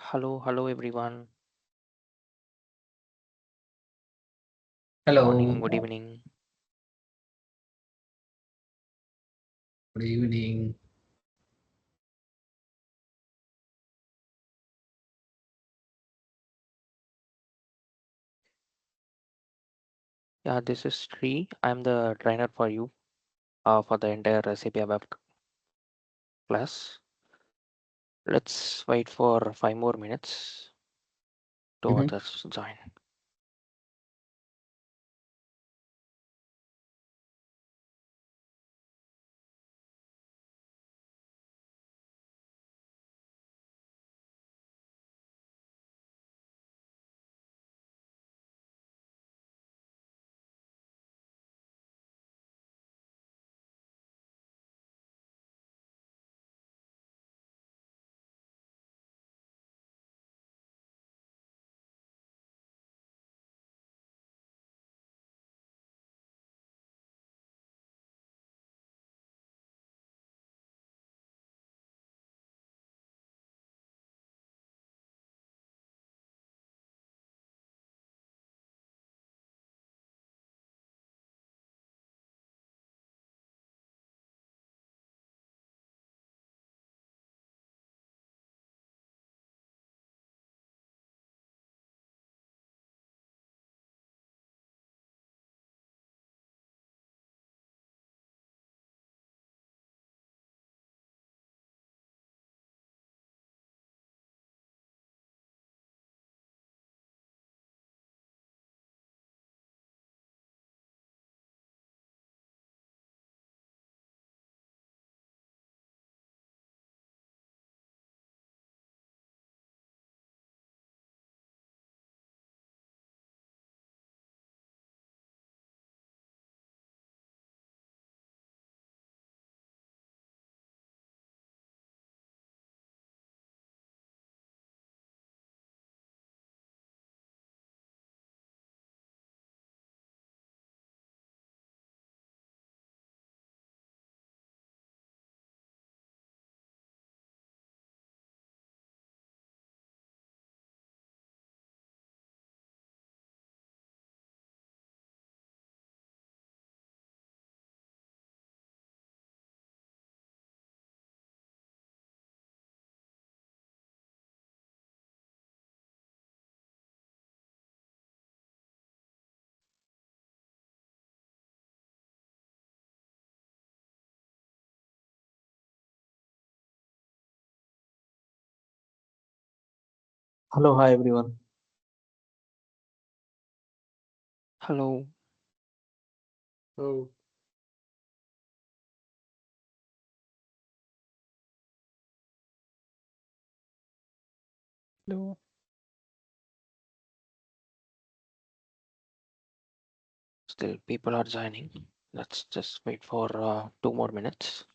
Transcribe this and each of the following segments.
Hello everyone. Good morning, Hello, good evening. good evening. Yeah, this is Sri. I'm the trainer for you for the entire SAP ABAP class. Let's wait for 5 more minutes to Mhm. others join. Hello, hi everyone. Hello. Oh, Hello. Still people are joining. Let's just wait for 2 more minutes.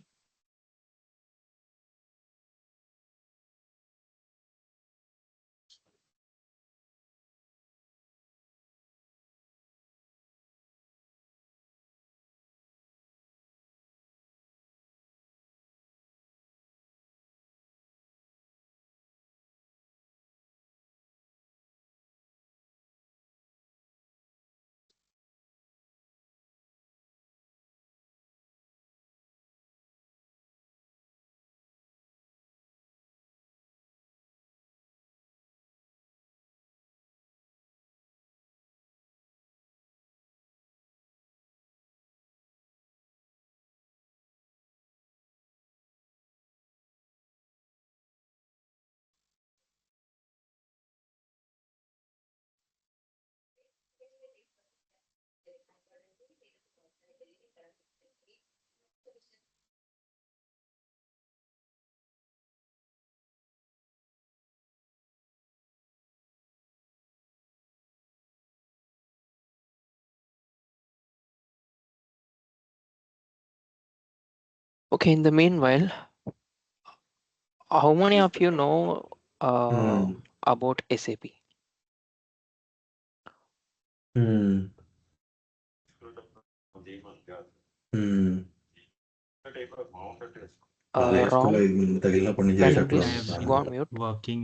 Okay, in the meanwhile, how many of you know Hmm. about SAP? Hmm. Hmm. Ram, Explain. Tagilla panni can you చేసేటప్పుడు please అనుకుంటాను. go on mute? working.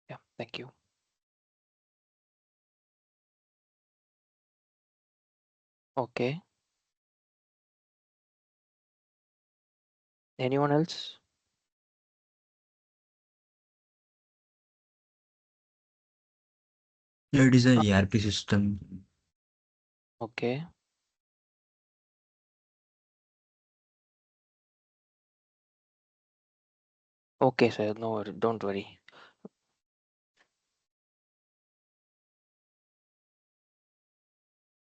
Yeah, thank you. Okay. Anyone else? Yeah, it is a Uh, ERP system. Okay. Okay, sir. No, don't worry.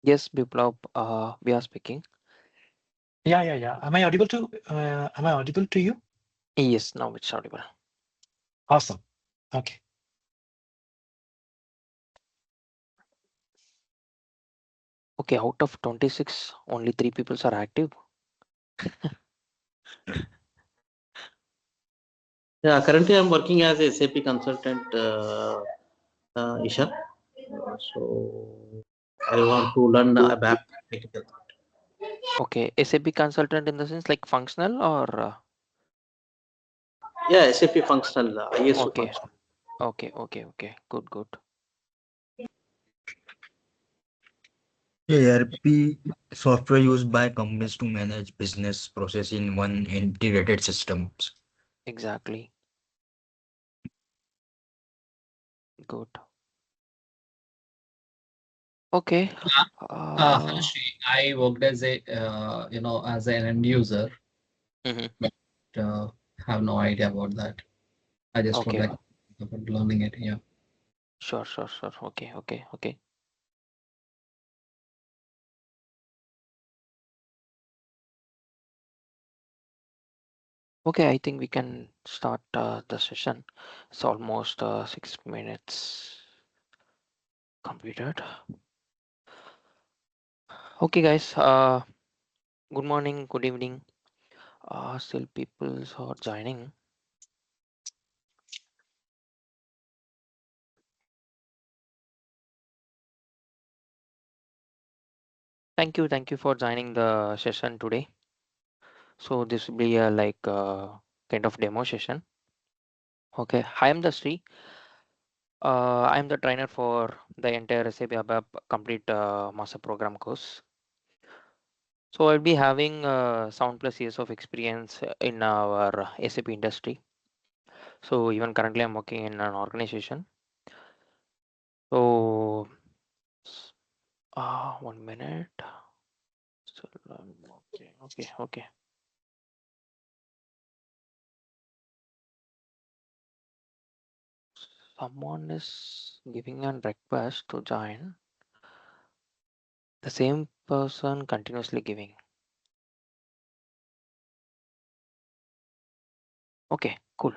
Yes, Biplab, we are speaking. Yeah. Am I audible to you? Yes, now it's audible. Awesome. Okay. Okay, out of 26, only 3 people are active. Yeah, currently I'm working as a SAP consultant, Isha. So I want to learn ABAP technical. Okay, SAP consultant in the sense like functional or Yeah, SAP functional, ISU okay, functional. okay. Good. Yeah, ERP software used by companies to manage business process in one integrated systems. Exactly. Good. Okay. Hello, Uh, Shri. I worked as a as an end user, mhm. but have no idea about that. I just would Okay. like about learning it. Yeah. Sure. Okay. Okay, I think we can start the session. It's almost 6 minutes completed. Okay, guys. Good morning, good evening. Still people are joining. Thank you for joining the session today. So this will be a like kind of demo session. Okay, I am the Sri. I am the trainer for the entire SAP ABAP complete master program course. So I'll be having 7+ years of experience in our SAP industry. So even currently I'm working in an organization. So 1 minute. So, okay. Someone is giving a request to join. The same person continuously giving. Okay, cool.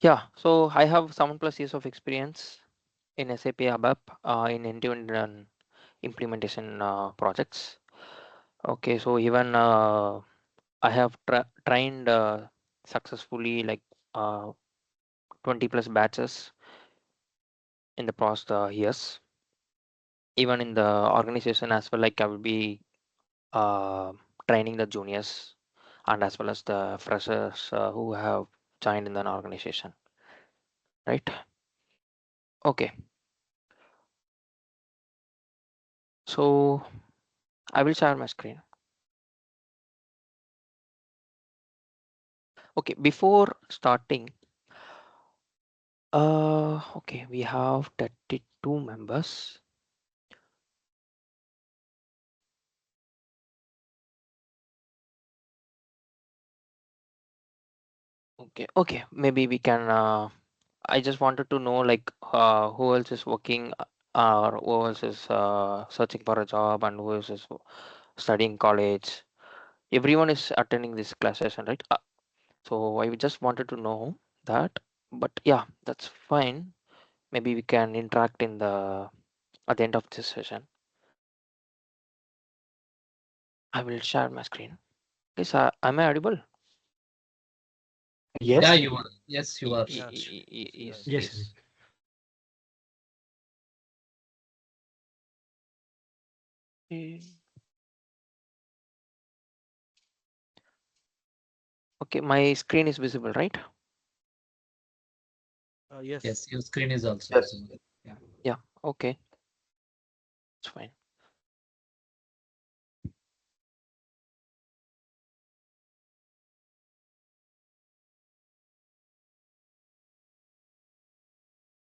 Yeah, so I have 7+ years of experience in SAP ABAP in end-to-end implementation projects. Okay, so even I have trained successfully like 20+ batches in the past years. Even in the organization as well, like I will be uh, training the juniors and as well as the freshers who have joined in an organization, right? Okay, so I will share my screen. Okay, before starting, okay, we have 32 members. Okay, maybe we can I just wanted to know like who else is working or who else is searching for a job and who else is studying college. Everyone is attending this class session, right? So I just wanted to know that, but yeah, that's fine. Maybe we can interact in the at the end of this session. I will share my screen. Yes, am I audible? Yeah, Yes. you are. Yes, you are. Yes, Yes. yes. Eh, Okay, my screen is visible, right? Yes. Yes, your screen is also visible. Yeah. Yeah, okay, it's fine.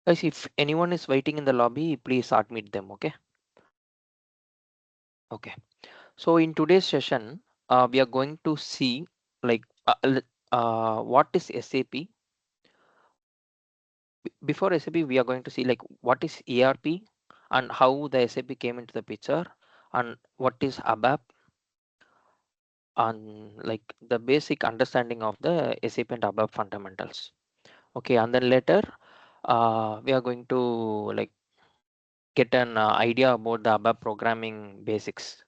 Guys, if anyone is waiting in the lobby, please admit them, okay? Okay. So in today's session, we are going to see like what is SAP. Before SAP, we are going to see like what is ERP and how the SAP came into the picture, and what is ABAP, and like the basic understanding of the SAP and ABAP fundamentals. Okay, and then later, we are going to like get an idea about the ABAP programming basics,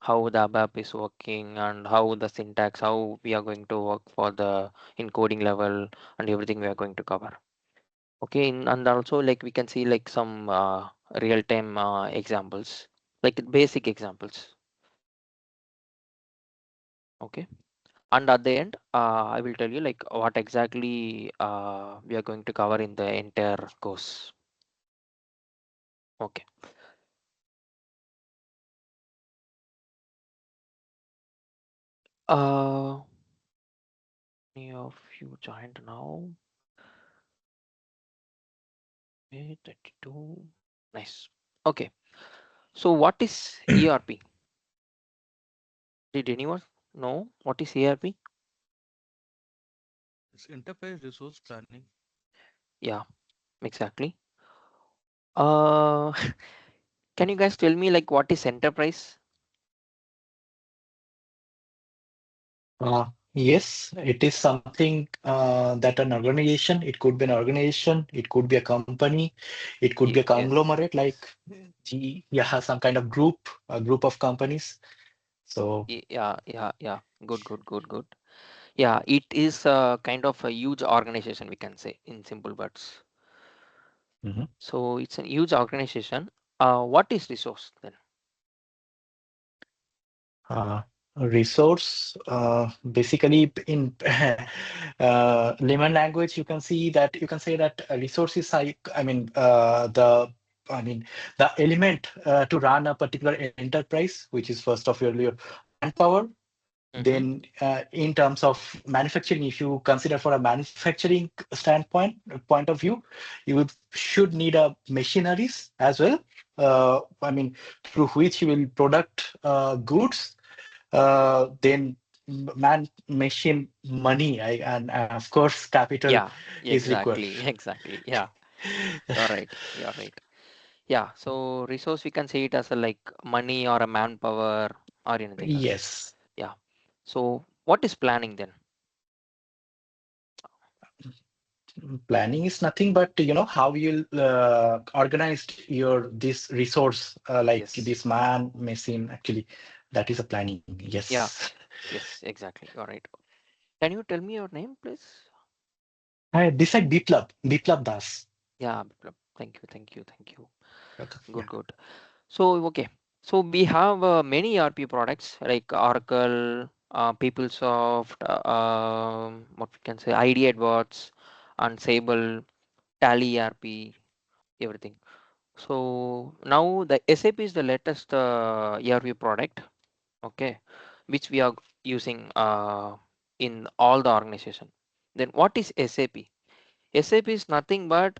how the ABAP is working and how the syntax, how we are going to work for the encoding level, and everything we are going to cover. Okay, and also like we can see like some real-time examples, like basic examples. Okay, and at the end, I will tell you like what exactly we are going to cover in the entire course. Okay. Uh, Any of you joined now? Okay, 32. Nice. Okay. So what is ERP? Did anyone know what is ERP? It's enterprise resource planning. Yeah, exactly. Uh, can you guys tell me like what is enterprise? Yes, it is something that an organization, it could be an organization, it could be a company, it could be a Yes. conglomerate like yeah, some kind of group, a group of companies. So, Yeah, yeah, yeah. Good, good, good, good. Yeah, it is a kind of a huge organization, we can say in simple words. mhm. So it's a huge organization. What is resource then? Uh, resource basically in layman language, you can see that you can say that a resource is like, I mean the element to run a particular enterprise, which is first of all your manpower. Mm-hmm. Then, in terms of manufacturing, if you consider for a manufacturing standpoint point of view, you should need a machineries as well. I mean, through which you will product goods. Then man, machine, money, and of course, capital Yeah, is required. exactly, exactly. Yeah, you're right. You're right. Yeah, so resource we can say it as a like money or a manpower or anything else. Yes. Yeah. So what is planning then? Planning is nothing but how you'll organize your this resource like Yes. this man machine actually, that is a planning. Yeah. Yes. Yes, exactly. You're right. Can you tell me your name, please? This like Biplab Das. Yeah, Biplab. Thank you, thank you, thank you. Okay, Good, yeah. good. So okay. So we have many ERP products like Oracle, PeopleSoft, what we can say, ID Adwords, and Sable, Tally ERP, everything. So now the SAP is the latest ERP product, okay, which we are using in all the organization. Then what is SAP? SAP is nothing but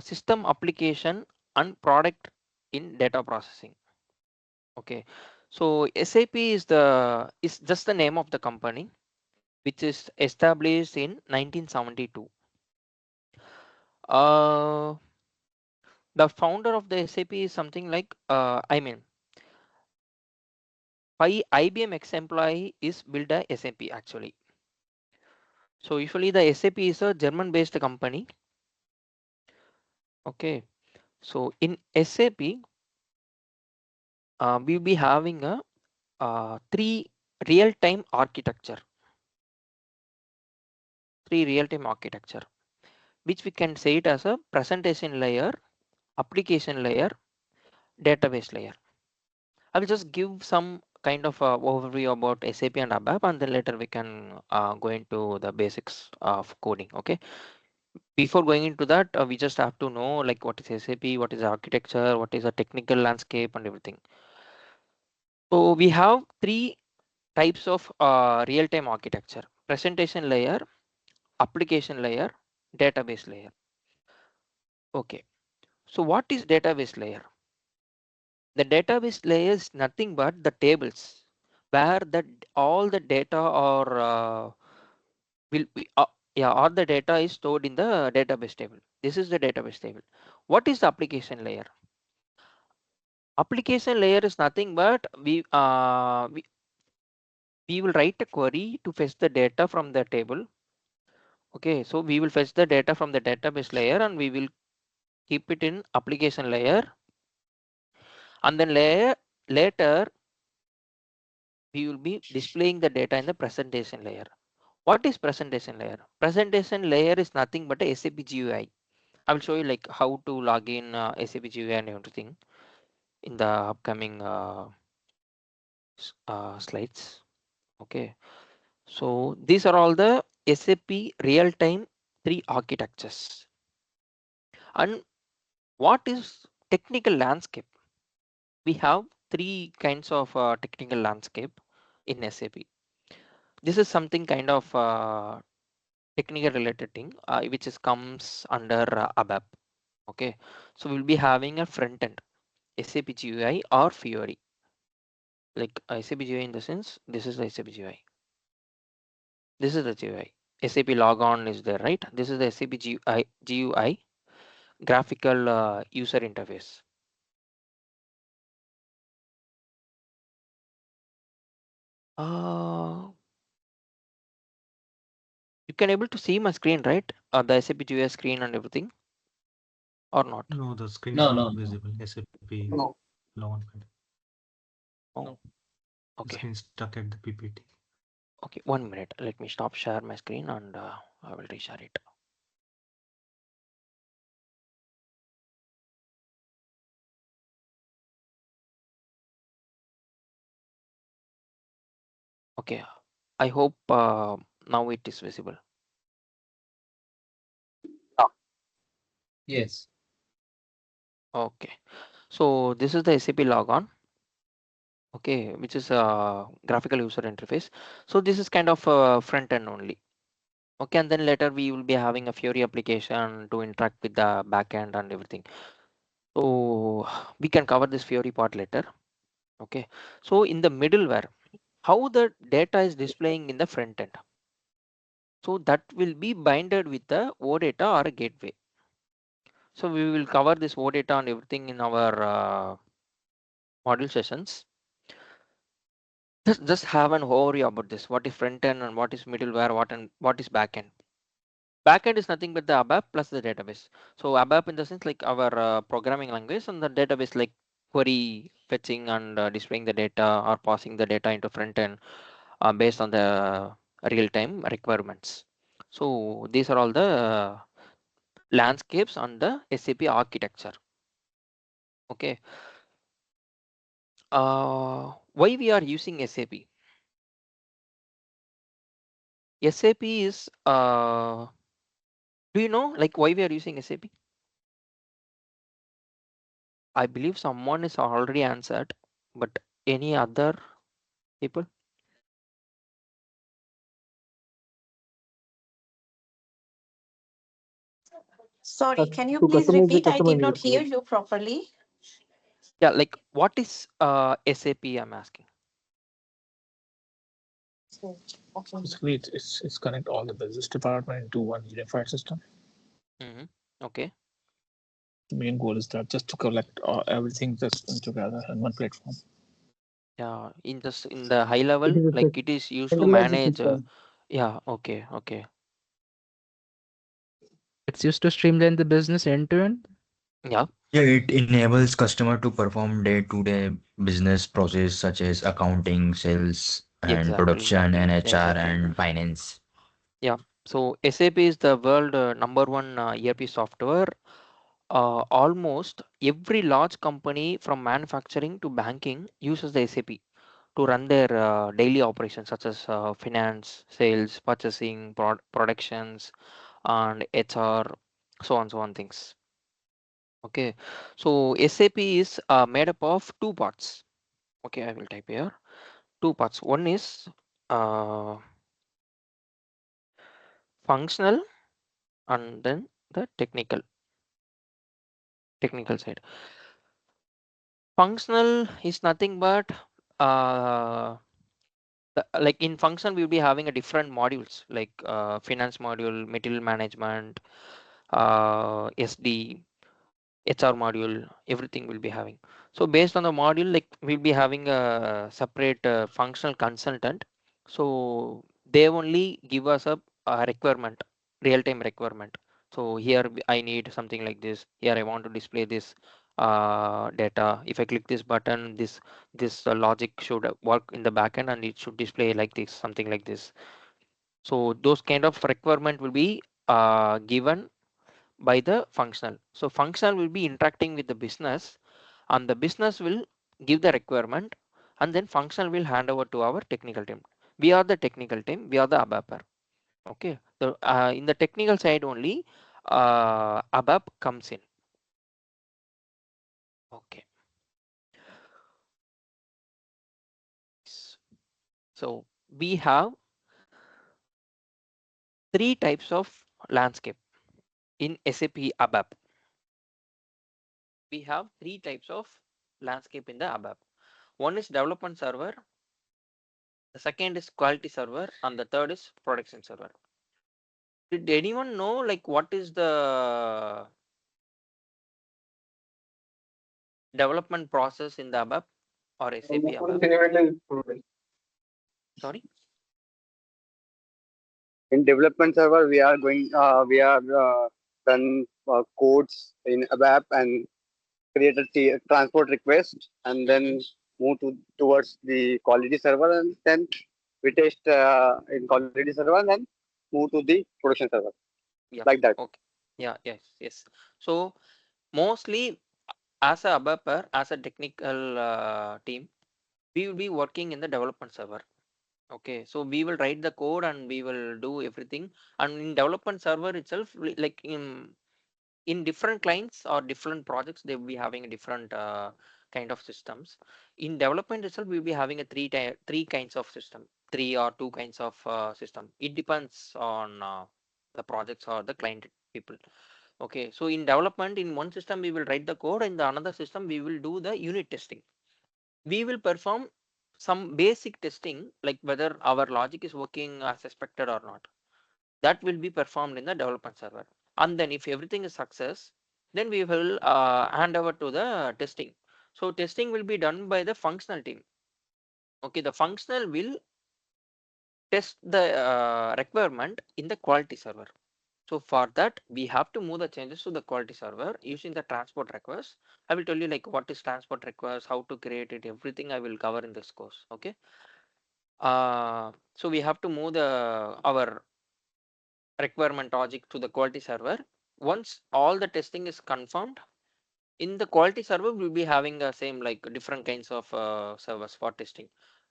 system application and product in data processing. Okay, so SAP is just the name of the company, which is established in 1972. Uh, the founder of the SAP is something like why IBM ex-employee is built a SAP actually. So usually the SAP is a German-based company. Okay, so in SAP, we'll be having a three real-time architecture, three real-time architecture, which we can say it as a presentation layer, application layer, database layer. I will just give some kind of overview about SAP and ABAP, and then later we can go into the basics of coding. Okay, before going into that, we just have to know like what is SAP, what is architecture, what is a technical landscape and everything. So we have three types of real-time architecture: presentation layer, application layer, database layer. Okay, so what is database layer? The database layer is nothing but the tables where all the data are will be yeah, all the data is stored in the database table. This is the database table. What is the application layer? Application layer is nothing but we will write a query to fetch the data from the table. Okay, so we will fetch the data from the database layer and we will keep it in application layer, and then later we will be displaying the data in the presentation layer. What is presentation layer? Presentation layer is nothing but a SAP GUI. I will show you like how to log in SAP GUI and everything in the upcoming slides. Okay, so these are all the SAP real-time three architectures. And what is technical landscape? We have three kinds of technical landscape in SAP. This is something kind of technical related thing which is comes under ABAP. Okay, so we'll be having a front end SAP GUI or Fiori. Like SAP GUI in the sense, this is the SAP GUI. This is the GUI. SAP logon is there, right? This is the SAP GUI, graphical user interface. You can able to see my screen, right? The SAP GUI screen and everything, or not? No, the screen No, is no, not no. visible. SAP No. log Oh, No. the okay. screen stuck at the PPT. Okay, 1 minute. Let me stop share my screen and I will reshare it. Okay, I hope now it is visible. Yes. Okay, so this is the SAP logon. Okay, which is a graphical user interface. So this is kind of front end only. Okay, and then later we will be having a Fiori application to interact with the backend and everything. So we can cover this Fiori part later. Okay, so in the middleware, how the data is displaying in the front end. So that will be binded with the OData or a gateway. So we will cover this OData and everything in our module sessions. Just have an overview about this. What is front end and what is middleware, what is backend. Backend is nothing but the ABAP plus the database. So ABAP in the sense like our programming language, and the database like query fetching and displaying the data or passing the data into front end based on the real-time requirements. So these are all the landscapes on the SAP architecture. Okay. Why we are using SAP? SAP is do you know like why we are using SAP? I believe someone is already answered, but any other people? Sorry, can you To please customize the repeat? I customer did not hear engagement. you properly. Yeah, like what is SAP? I'm asking. Okay. Basically, it's connect all the business department into one unified system. Mm-hmm. Okay. The main goal is that just to collect everything that's together in one platform. Yeah, in the high It level, is a like it is used to centralized manage. system. Yeah. Okay. Okay. It's used to streamline the business end to end. Yeah. Yeah, it enables customer to perform day-to-day business process such as accounting, sales, and Exactly. production, and HR Exactly. and finance. Yeah. So SAP is the world number one ERP software. Almost every large company from manufacturing to banking uses the SAP to run their daily operations such as finance, sales, purchasing, productions, and HR, so on things. Okay, so SAP is made up of two parts. Okay, I will type here two parts. One is uh, functional, and then the technical side. Functional is nothing but uh, like in function we'll be having a different modules like finance module, material management, SD, HR module, everything will be having. So based on the module, like we'll be having a separate functional consultant. So they only give us a requirement, real-time requirement. So here I need something like this. Here I want to display this data. If I click this button, this logic should work in the backend and it should display like this, something like this. So those kind of requirement will be given by the functional. So functional will be interacting with the business, and the business will give the requirement, and then functional will hand over to our technical team. We are the technical team, we are the ABAPer. Okay, so in the technical side only ABAP comes in. Okay, so we have three types of landscape in SAP ABAP. We have three types of landscape in the ABAP. One is development server, the second is quality server, and the third is production server. Did anyone know like what is the development process in the ABAP or SAP ABAP? Sorry. In development server, we are done codes in ABAP and create a transport request and Mm-hmm. then move towards the quality server and then we test in quality server and then move to the production server Yeah. like that. Okay. Yeah. Yes. So mostly as a ABAPer, as a technical team, we will be working in the development server. Okay. So we will write the code and we will do everything. And in development server itself, like in different clients or different projects, they will be having a different kind of systems. In development itself, we'll be having a three kinds of system, three or two kinds of system. It depends on the projects or the client people. Okay, so in development, in one system we will write the code, in the another system we will do the unit testing. We will perform some basic testing, like whether our logic is working as expected or not. That will be performed in the development server, and then if everything is success, then we will hand over to the testing. So testing will be done by the functional team. Okay, the functional will test the requirement in the quality server. So for that we have to move the changes to the quality server using the transport request. I will tell you like what is transport request, how to create it, everything I will cover in this course. Okay, so we have to move the our requirement logic to the quality server. Once all the testing is confirmed, in the quality server we'll be having the same like different kinds of servers for testing,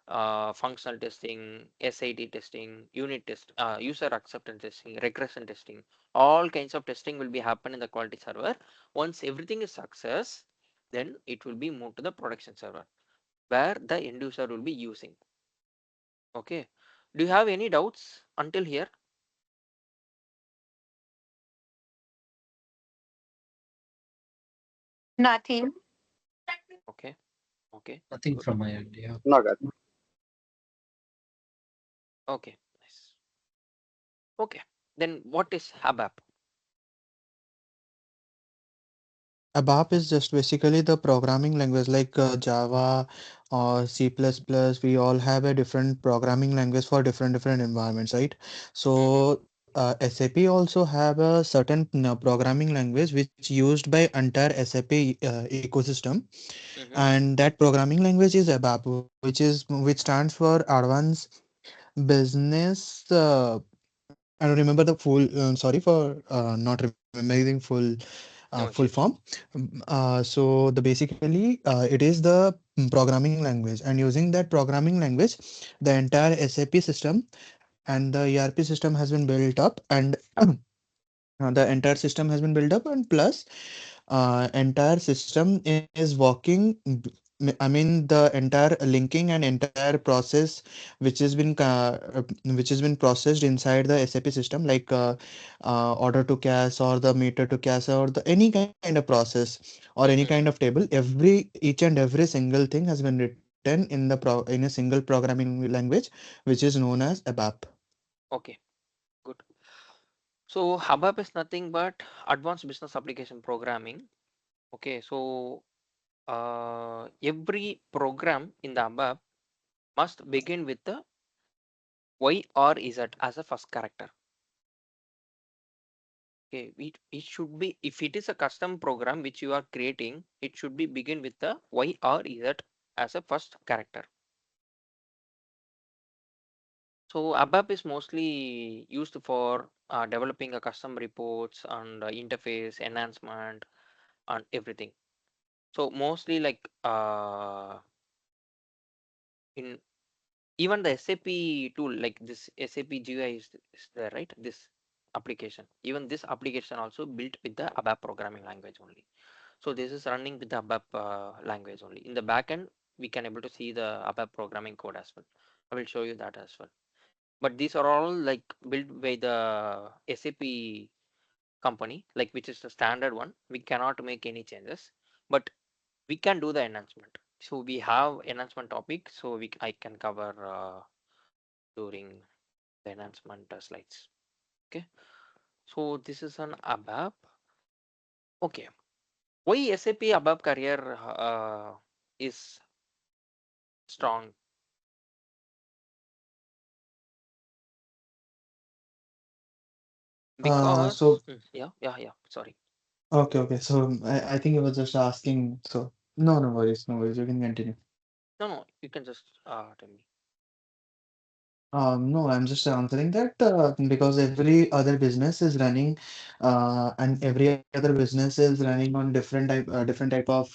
functional testing, SIT testing, unit test, user acceptance testing, regression testing. All kinds of testing will be happen in the quality server. Once everything is success, then it will be moved to the production server where the end user will be using. Okay, do you have any doubts until here? Nothing. Okay. Okay, Nothing good. from my end. Yeah. Not that. Okay, nice. Okay, then what is ABAP? ABAP is just basically the programming language like Java or C++. We all have a different programming language for different environments, right? Mm-hmm. So SAP also have a certain programming language which used by entire SAP ecosystem, Mm-hmm. and that programming language is ABAP, which stands for Advanced Business. I don't remember the full. Sorry for not remembering full No form. issues. So the basically it is the programming language, and using that programming language, the entire SAP system and the ERP system has been built up, and The entire system has been built up, and plus entire system is working. I mean, the entire linking and entire process which has been processed inside the SAP system, like order to cash or the meter to cash or the any kind of process or any kind of table. Each and every single thing has been written in a single programming language, which is known as ABAP. Okay, good. So ABAP is nothing but advanced business application programming. Okay, so every program in the ABAP must begin with the Y or Z as a first character. Okay, it should be, if it is a custom program which you are creating, it should be begin with the Y or Z as a first character. So ABAP is mostly used for developing a custom reports and interface enhancement and everything. So mostly like in even the SAP tool, like this SAP GUI is there, right? This application, even this application also built with the ABAP programming language only. So this is running with the ABAP language only. In the backend, we can able to see the ABAP programming code as well. I will show you that as well. But these are all like built by the SAP company, like which is the standard one. We cannot make any changes, but we can do the enhancement. So we have enhancement topic, so I can cover during the enhancement slides. Okay, so this is an ABAP. Okay, why SAP ABAP career is strong? Because So yeah, sorry. okay. So I think I was just asking. So no, no worries, no worries. You can continue. No, you can just tell me. No, I'm just answering that because every other business is running, and every other business is running on different type of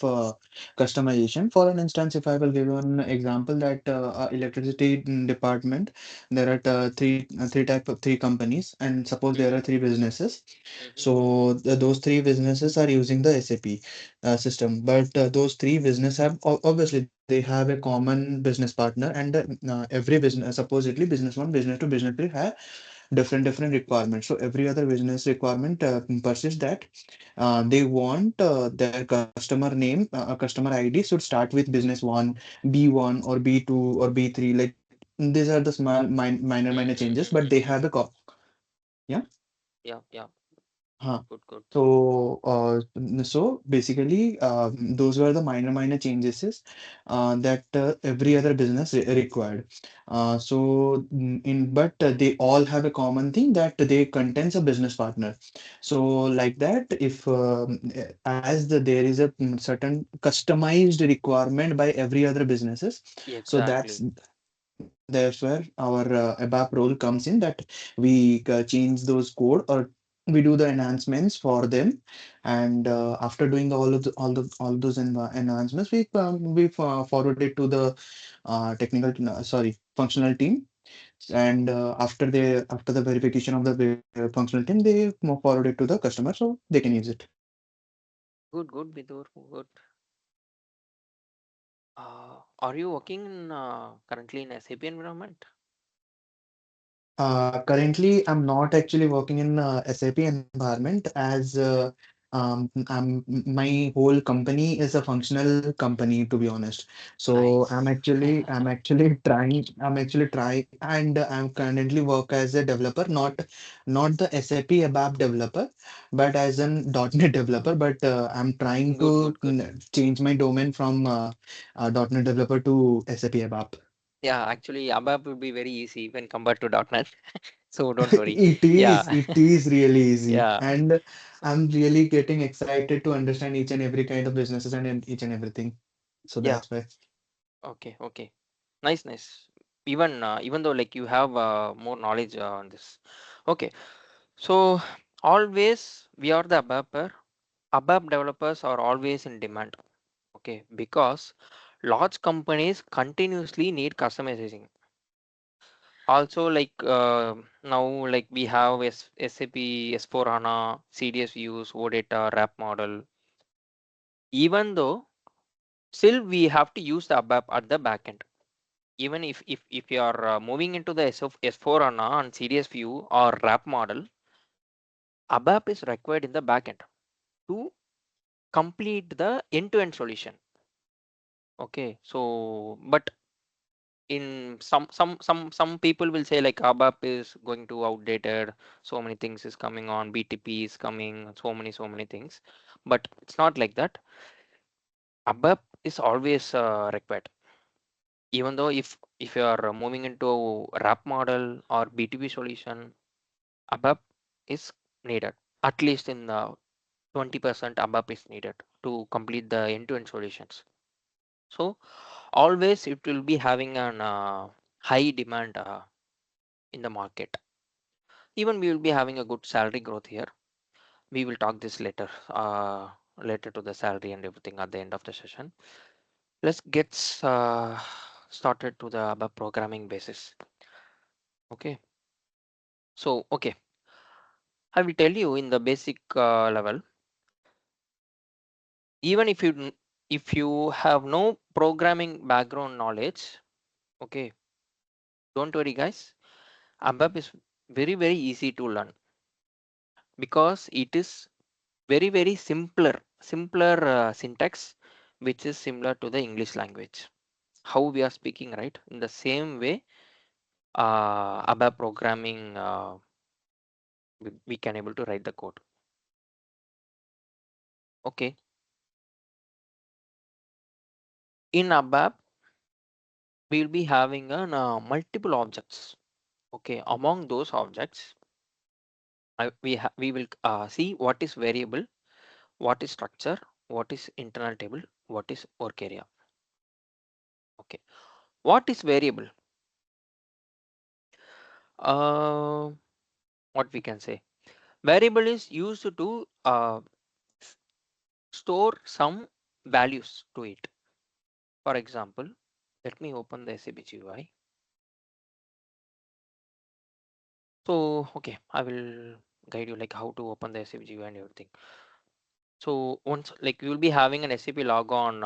customization. For an instance, if I will give you an example that electricity department, there are three companies, and suppose there are Mm-hmm, three businesses. mm-hmm, So those three businesses are using the SAP system, but those three business have obviously they have a common business partner, and every business, supposedly business one, business two, business three have different requirements. So every other business requirement persists that they want their customer name, customer ID should start with business one, B1 or B2 or B3. Like these are the minor changes, but they have a yeah. yeah, good. So basically, those were the minor changes that every other business required. But they all have a common thing that they contains a business partner. So like that, if there is a certain customized requirement by every other businesses, so Exactly. that's where our ABAP role comes in, that we change those code or we do the enhancements for them, and after doing all those enhancements, we forward it to the functional team, and after the verification of the functional team, they forward it to the customer so they can use it. Good, Bidur, good. Are you working currently in SAP environment? Currently, I'm not actually working in SAP environment, as my whole company is a functional company, to be honest. So Nice. I'm actually trying, and I'm currently work as a developer, not the SAP ABAP developer, but as an .NET developer. But I'm trying to Good. change my domain from .NET developer to SAP ABAP. Yeah, actually, ABAP will be very easy when compared to .NET. So don't worry. Yeah, It is really easy, yeah, and I'm really getting excited to understand each and every kind of businesses and each and everything. So yeah. that's why. Okay. Nice. Even though like you have more knowledge on this. Okay, so always we are the ABAPer. ABAP developers are always in demand. Okay, because large companies continuously need customization. Also, like now, like we have SAP S4 HANA, CDS views, OData, wrap model. Even though still we have to use the ABAP at the backend. Even if you are moving into the S4 HANA and CDS view or wrap model, ABAP is required in the backend to complete the end-to-end solution. Okay, so but in some people will say like ABAP is going to outdated, so many things is coming on, BTP is coming, so many things, but it's not like that. ABAP is always required, even though if you are moving into wrap model or BTP solution, ABAP is needed. At least in 20% ABAP is needed to complete the end-to-end solutions. So always it will be having an high demand in the market. Even we will be having a good salary growth here. We will talk this later, later to the salary and everything at the end of the session. Let's get started to the ABAP programming basis. Okay. So, okay, I will tell you in the basic level. Even if you have no programming background knowledge, okay, don't worry, guys. ABAP is very easy to learn because it is very simpler syntax, which is similar to the English language. How we are speaking, right? In the same way, ABAP programming, we can able to write the code. Okay. In ABAP, we will be having multiple objects. Okay. Among those objects, we will see what is variable, what is structure, what is internal table, what is work area. Okay. What is variable? Uh, what we can say? Variable is used to store some values to it. For example, let me open the SAP GUI. So, okay, I will guide you like how to open the SAP GUI and everything. So once like you will be having an SAP logon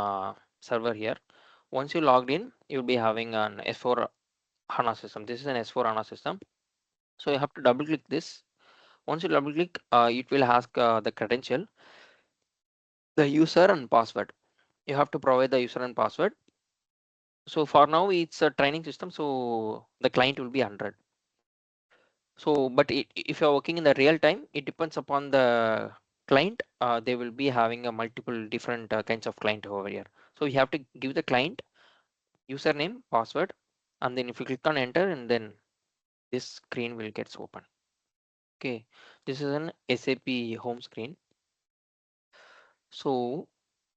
server here. Once you logged in, you'll be having an S4 HANA system. This is an S4 HANA system. So you have to double click this. Once you double click, it will ask the credential, the user and password. You have to provide the user and password. So for now, it's a training system. So the client will be 100. So, but if you're working in the real time, it depends upon the client. They will be having a multiple different kinds of client over here. So you have to give the client username, password, and then if you click on enter, and then this screen will get open. Okay, this is an SAP home screen. So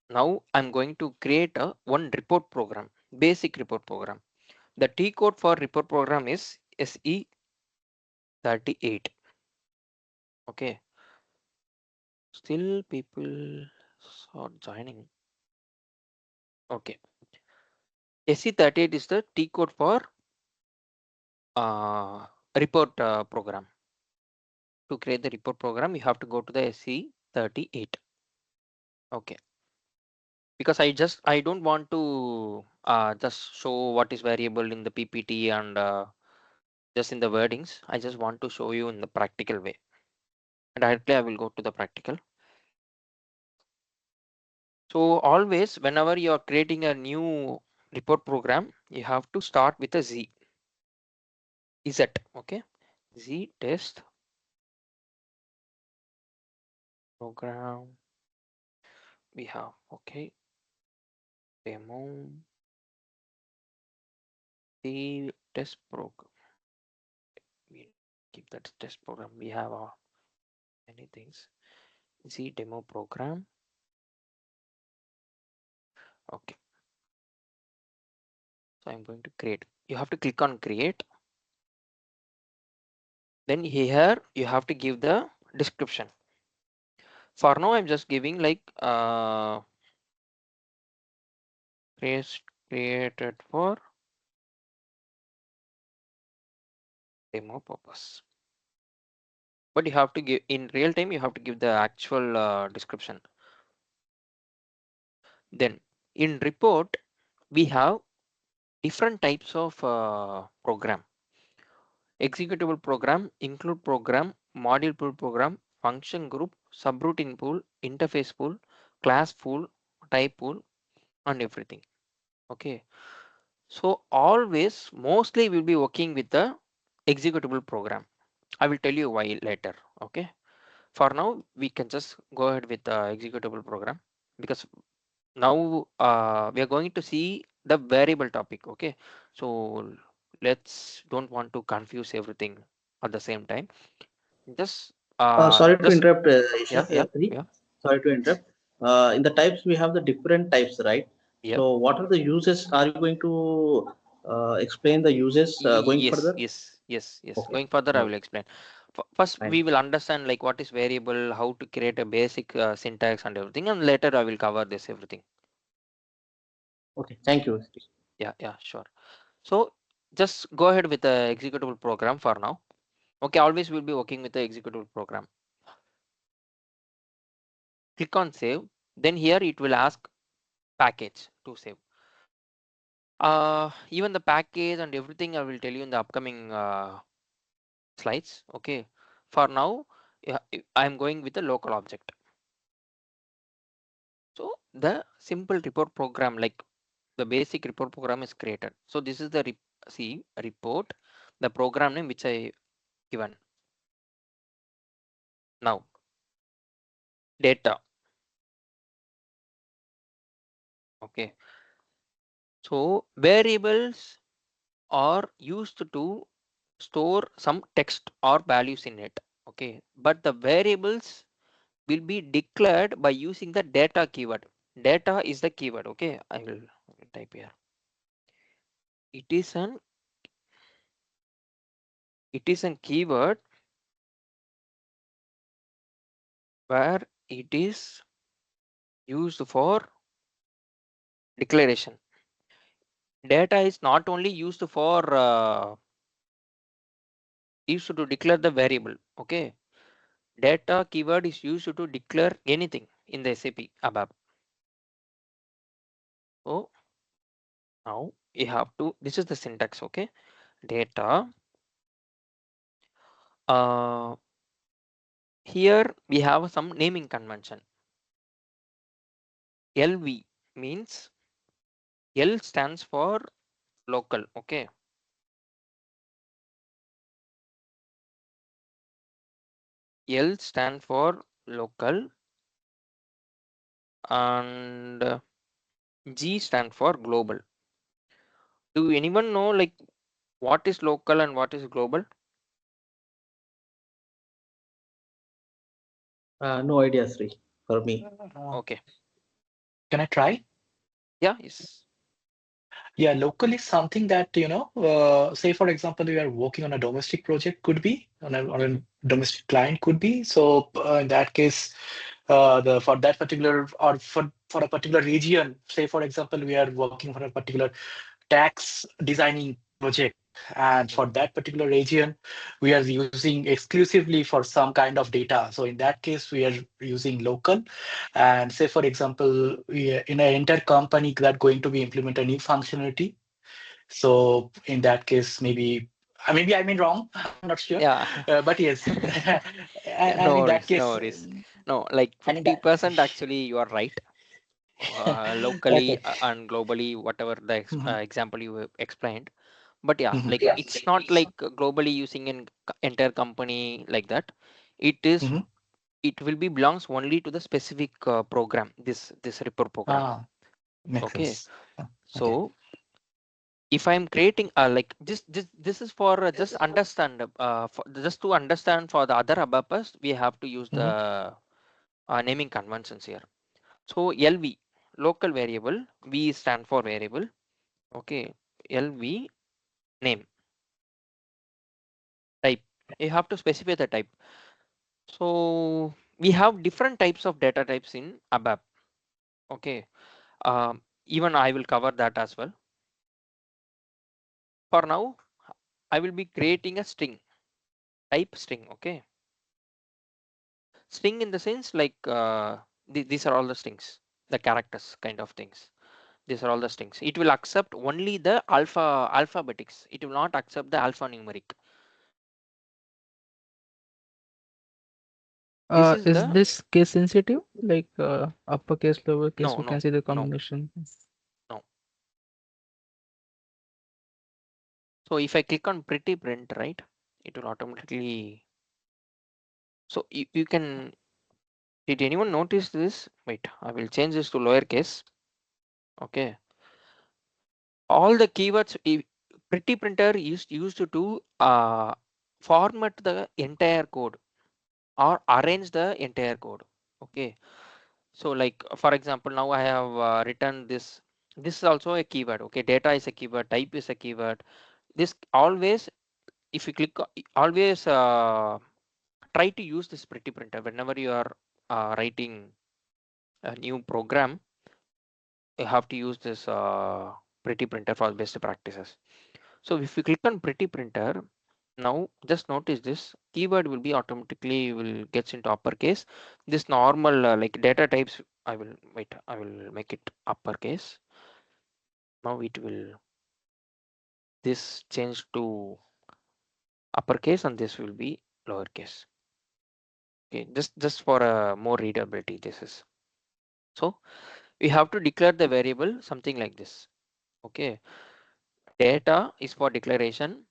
now I'm going to create a one report program, basic report program. The T code for report program is SE38. Okay, still people are joining. Okay, SE38 is the T code for report program. To create the report program, you have to go to the SE38. Okay, because I don't want to just show what is variable in the PPT and just in the wordings. I just want to show you in the practical way. Directly I will go to the practical. So always whenever you are creating a new report program, you have to start with a Z. Okay, Z test program we have. Okay, demo the test program. We keep that test program. We have many things. Z demo program. Okay, so I'm going to create. You have to click on create. Then here you have to give the description. For now, I'm just giving like created for demo purpose. But you have to give in real time, you have to give the actual description. Then in report, we have different types of program. Executable program, include program, module pool program, function group, subroutine pool, interface pool, class pool, type pool, and everything. Okay. So always, mostly we'll be working with the executable program. I will tell you why later. Okay. For now, we can just go ahead with the executable program, because now we are going to see the variable topic. Okay. So let's don't want to confuse everything at the same time. Just Sorry to just interrupt, Isha. yeah, yeah, Three. yeah, Sorry to interrupt. In the types, we have the different types, right? yep. So, what are the uses? Are you going to explain the uses going Yes, further? yes, yes, yes. Okay. Going further, I No, will explain. First, fine. we will understand like what is variable, how to create a basic syntax and everything, and later I will cover this everything. Okay. Thank you. Yeah, yeah, sure. So just go ahead with the executable program for now. Okay, always we'll be working with the executable program. Click on save. Then here it will ask package to save. Even the package and everything I will tell you in the upcoming slides. Okay. For now, yeah, I'm going with the local object. So the simple report program, like the basic report program is created. So this is the see report, the program name which I given. Now data. Okay. So variables are used to store some text or values in it. Okay. But the variables will be declared by using the data keyword. Data is the keyword. Okay. I will type here. It is a keyword where it is used for declaration. Data is not only used for used to declare the variable. Okay. Data keyword is used to declare anything in the SAP ABAP. So now you have to, this is the syntax. Okay. Data. Uh, Here we have some naming convention. LV means L stands for local. Okay. L stand for local, and G stand for global. Do anyone know like what is local and what is global? No idea, Sri, for me. Okay. Can I try? Yeah, yes. Yeah, local is something that, say for example, we are working on a domestic project, could be on Mhm. a domestic client, could be. So in that case, the for that particular or for a particular region, say for example, we are working for a particular tax designing project. And for Mhm. that particular region, we are using exclusively for some kind of data. So in that case, we are using local. And say, for example, we are in an entire company that going to be implement a new functionality. So in that case, maybe I mean wrong. I'm not sure, Yeah. but yes. Yeah, And no in that worries, no case, worries. No, like and in that, 50% actually you are right. Locally okay. and globally, whatever the Mhm, example you explained. But yeah, mhm, like it's not like globally using an entire company like that. It is, mhm. it will be belongs only to the specific program, this report program. Ah, makes Okay. sense. Yeah, okay. So if I'm creating like this is for just understand for, just to understand for the other purpose, we have to use Mhm. the naming conventions here. So LV, local variable, V stand for variable. Okay. LV name type. You have to specify the type. So we have different types of data types in ABAP. Okay. Even I will cover that as well. For now, I will be creating a string, type string. Okay, string in the sense like these are all the strings, the characters kind of things. These are all the strings. It will accept only the alphabetics. It will not accept the alphanumeric. This is Is the this case sensitive? Like uppercase, lowercase, we no, can see the no, combination. no. So if I click on pretty print, right, it will automatically. So you can. Did anyone notice this? Wait, I will change this to lowercase. Okay. All the keywords pretty printer used to format the entire code or arrange the entire code. Okay. So like for example, now I have written this. This is also a keyword. Okay. Data is a keyword. Type is a keyword. This always, if you click, always try to use this pretty printer whenever you are writing a new program. You have to use this pretty printer for best practices. So if you click on pretty printer, now just notice this keyword will be automatically will gets into uppercase. This normal like data types, I will wait, I will make it uppercase. Now it will this change to uppercase and this will be lowercase. Okay, just for a more readability this is. So we have to declare the variable something like this. Okay, data is for declaration.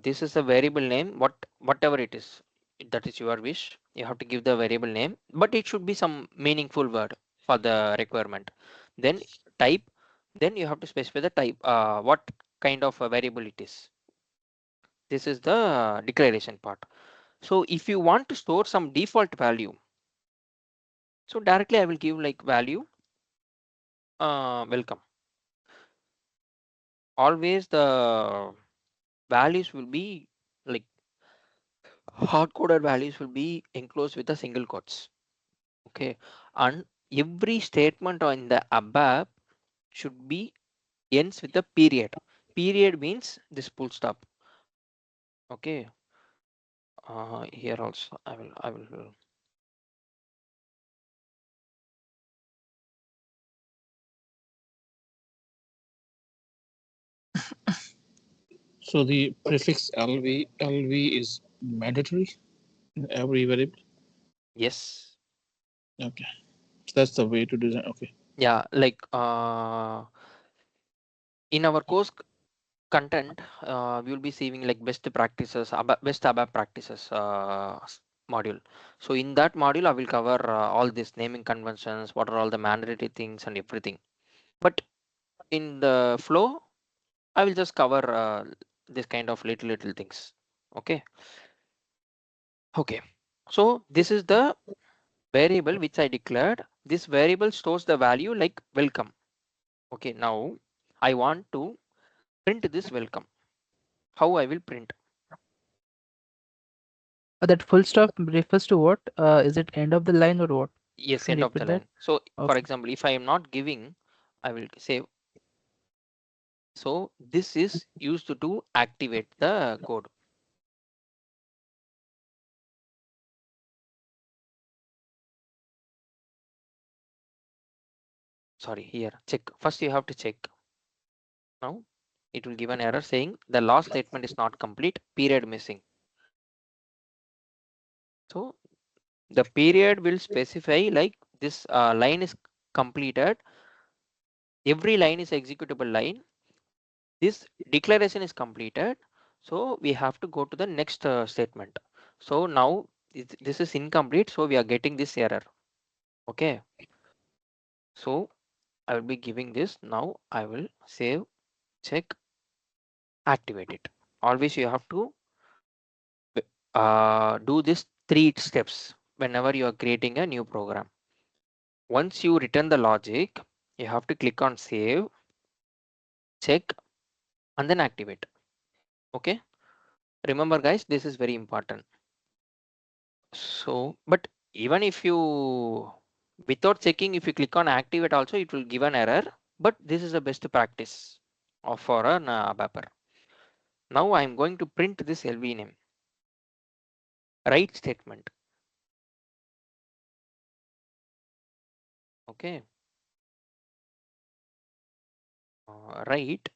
This is a variable name, whatever it is, that is your wish. You have to give the variable name, but it should be some meaningful word for the requirement. Then type, then you have to specify the type, what kind of a variable it is. This is the declaration part. So if you want to store some default value, so directly I will give like value welcome. Always the values will be like hard coded values will be enclosed with a single quotes. Okay, and every statement in the above should be ends with a period. Period means this full stop. Okay, here also I will So the prefix LV is mandatory in every variable. yes. Okay, so that's the way to design. Okay. Yeah, like in our course content, we will be seeing like best practices, best ABAP practices module. So in that module, I will cover all this naming conventions, what are all the mandatory things and everything. But in the flow, I will just cover this kind of little things. Okay. Okay. So this is the variable which I declared. This variable stores the value like welcome. Okay. Now I want to print this welcome. How I will print? That full stop refers to what? Is it end of the line or what? Yes, Can end you of the repeat that? line. So for Okay. example, if I am not giving, I will say, so this is used to activate the code. Sorry, here, check. First you have to check. Now it will give an error saying the last statement is not complete, period missing. So the period will specify like this line is completed. Every line is executable line. This declaration is completed. So we have to go to the next statement. So now this is incomplete. So we are getting this error. Okay. So I will be giving this. Now I will save, check, activate it. Always you have to do this 3 steps whenever you are creating a new program. Once you return the logic, you have to click on save, check, and then activate. Okay. Remember guys, this is very important. So, but even if you, without checking, if you click on activate also, it will give an error. But this is the best practice of for an ABAPer. Now I'm going to print this LV name. Write statement. Okay. Write.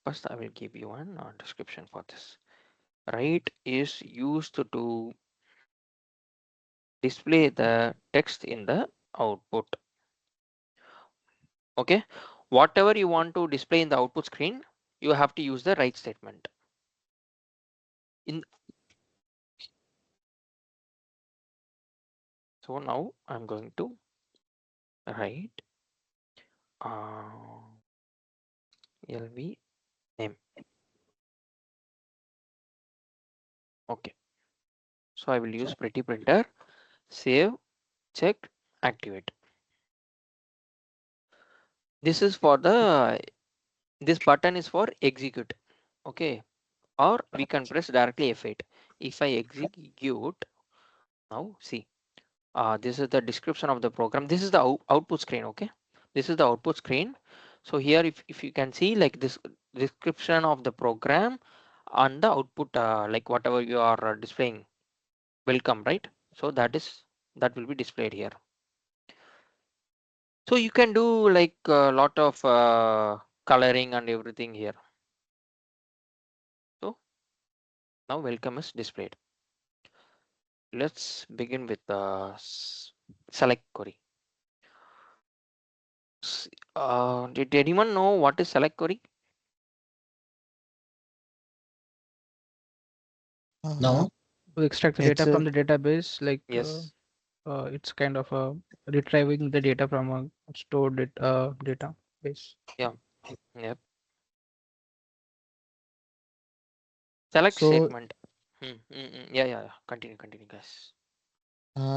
First, I will give you one description for this. Write is used to display the text in the output. Okay. Whatever you want to display in the output screen, you have to use the write statement. So now I'm going to write LV name. Okay. So I will use pretty printer, save, check, activate. This is for the, this button is for execute. Okay. Or we can press directly F8. If I execute, now see, this is the description of the program. This is the output screen. Okay. This is the output screen. So here, if you can see like this description of the program and the output, like whatever you are displaying will come, right? So that will be displayed here. So you can do like a lot of coloring and everything here. So now welcome is displayed. Let's begin with the select query. Did anyone know what is select query? No. To extract the It's data from a the database, like Yes. it's kind of retrieving the data from a stored database. Yeah. Yep. Select so statement. Yeah, yeah, yeah. Continue, guys.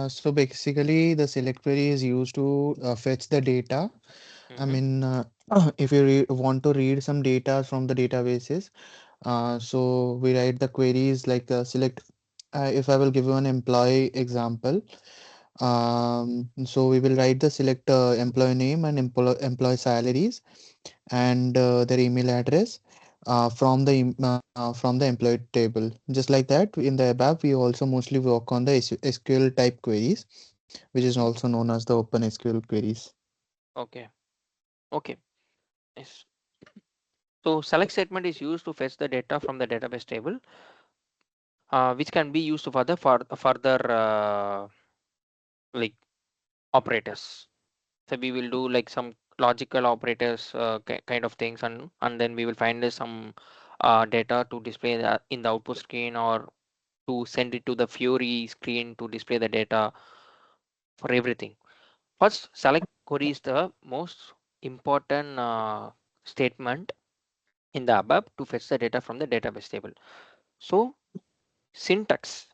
so basically the select query is used to fetch the data. I Mm-hmm. mean, if you want to read some data from the databases, so we write the queries like select. If I will give you an employee example, so we will write the select employee name and employee salaries and their email address from the employee table. Just like that, in the ABAP, we also mostly work on the SQL type queries, which is also known as the Open SQL queries. Okay. Okay. Yes. So select statement is used to fetch the data from the database table, which can be used for the further like operators. So we will do like some logical operators kind of things, and then we will find some data to display that in the output screen, or to send it to the Fury screen to display the data for everything. First, select query is the most important statement in the ABAP to fetch the data from the database table. So syntax.